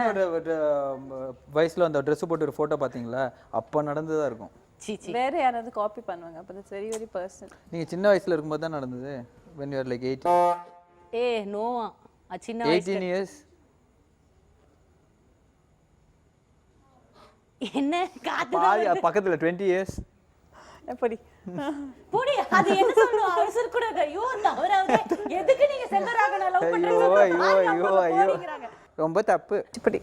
வயசுல அந்த ட்ரெஸ் போட்டு ஒரு போட்டோ பாத்தீங்களா, அப்ப நடந்ததா இருக்கும். சீச்சி, வேற யாராவது காப்பி பண்ணுவாங்க. அப்ப that's very very personal. நீங்க சின்ன வயசுல இருக்கும்போது தான் நடந்தது. when you are like 8. No சின்ன வயசு 18 years. என்ன காத்து பக்கத்துல 20 years. எப்படி போடி, அது என்ன சொல்லுவா அவசர கூட. ஐயோ தவறாவே எதுக்கு நீங்க செல்வராகன லவ் பண்றீங்க? ரொம்ப தப்பு. இப்படி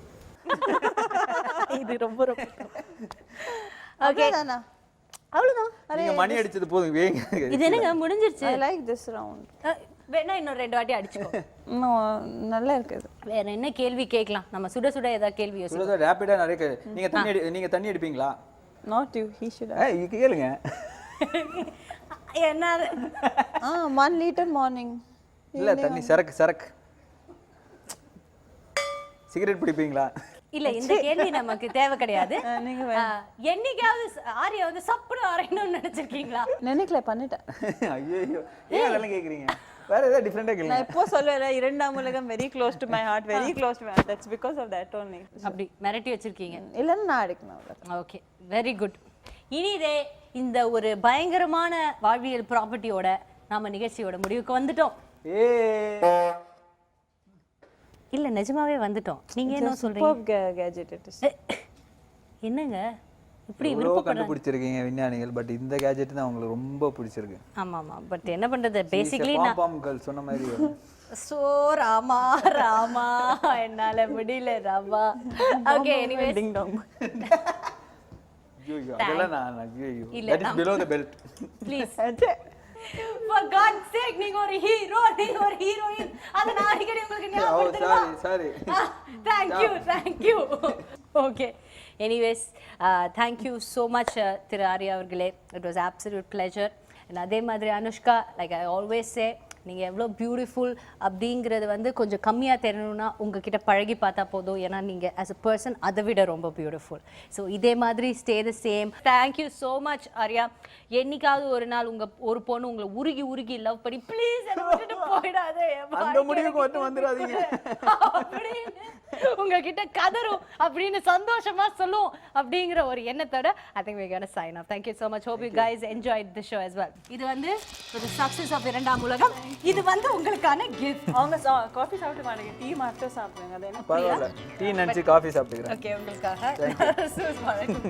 இது ரொம்ப ரொம்ப ஓகே தானா? அவ்வளவுதான். நீங்க மணி அடிச்சது போதும் வேங்க. இது என்னங்க முடிஞ்சிருச்சு? I like this round. வேணா இன்னொரு 2 வாட்டி அடிச்சுக்கோ. நல்லா இருக்குது. வேற என்ன கேள்வி கேட்கலாம்? நம்ம சுட சுட ஏதாவது கேள்வி யோசிச்சு. ரேபிடா நிறைய. நீங்க தண்ணி அடிப்பீங்களா? Not you, he should. இது கேளுங்க. என்ன 1 liter morning. இல்ல தண்ணி சரக்கு. சிகரெட் பிடிப்பீங்களா? இல்ல இந்த கேள்வி நமக்கு தேவை கிடையாது. நீங்க என்னைக்காவது ஆரியா வந்து சப்புன்னு அரையணும்னு நினைச்சிருக்கீங்களா? நினைக்கல, பண்ணிட்டேன். ஐயோ ஏன் அதெல்லாம் கேக்குறீங்க? வேற ஏதாவது டிஃபரெண்டா கேளுங்க. நான் இப்போ சொல்லல, இரண்டாம் உலகம் very close to my heart, very close to my heart. That's because of that only. அப்படி மிரட்டி வச்சிருக்கீங்க. இல்லன்னா நான் அடிக்கணும். Okay, very good. இனிதே இந்த ஒரு பயங்கரமான வாழ்வியல் ப்ராப்பர்ட்டியோட நாம நிகழ்ச்சியோட முடிவுக்கு வந்துட்டோம். இல்ல நிஜமாவே வந்துட்டோம். நீங்க என்ன சொல்றீங்க? Gadget it is. என்னங்க இப்படி இவ்வளவு கண்டுபிடிச்சிருக்கீங்க விஞ்ஞானிகள், பட் இந்த கேஜெட் தான் உங்களுக்கு ரொம்ப பிடிச்சிருக்கு. ஆமா பட் என்ன பண்றது, பேசிக்கலி பாம் கேர்ள் சொன்ன மாதிரி. சோ ராமா என்னால முடியல Rama. Okay anyways Ding dong. ஐயோ அதெல்லாம் நான் ஐயோ that is below the belt. Please for god's sake நீங்க ஒரு ஹீரோ, நீங்க ஒரு ஹீரோயின், அத நான் அடிக்கடி உங்களுக்கு ஞாபகப்படுத்துறேன். sorry thank you okay anyways thank you so much திரு ஆரியா அவர்களே. it was absolute pleasure. and அதே மாதிரி Anushka, like I always say, நீங்கள் எவ்வளோ பியூட்டிஃபுல் அப்படிங்கிறது வந்து கொஞ்சம் கம்மியாக தெரியணும்னா உங்ககிட்ட பழகி பார்த்தா போதும். ஏன்னா நீங்கள் ஆஸ் அ பர்சன் அதை விட ரொம்ப பியூட்டிஃபுல். ஸோ இதே மாதிரி stay the same. Thank you so much Arya. என்னைக்காவது ஒரு நாள் ஒரு பொண்ணு உங்களை உருகி லவ் பண்ணி ப்ளீஸ் போயிடாது அந்த முடிவுக்கு மட்டும் வந்துடாதீங்க அப்படின்னு உங்ககிட்ட கதரும் அப்படின்னு சந்தோஷமா சொல்லும் அப்படிங்கிற ஒரு எண்ணத்தோட I think we're going to sign off. Thank you so much. Hope you guys enjoyed the show as well. இது வந்து for the success of இரண்டாம் உலகம். இது வந்து உங்களுக்கான gift. அவங்க காஃபி சாப்பிட்டு மாட்டீங்க, டீ மட்டும் சாப்பிடுங்க. அது என்ன பரவாயில்லை, டீ நினைச்சு காஃபி சாப்பிட்டுக்கிறேன். ஓகே உங்களுக்காக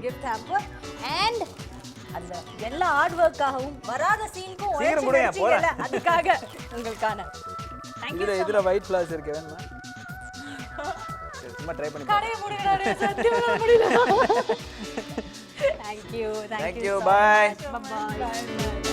gift hamper and அந்த எல்லா ஹார்ட் ஒர்க்காகவும் வராத சீனுக்கும் சீக்கிரம் முடிங்க, போறேன். அதுக்காக உங்களுக்கான இதுல ஒயிட் ஃப்ளவர்ஸ் இருக்கு வேணுமா? சரி, சும்மா ட்ரை பண்ணி கடையை முடிக்கிறாரு சத்தியமா முடியல. Thank you. Thank you, bye. Bye.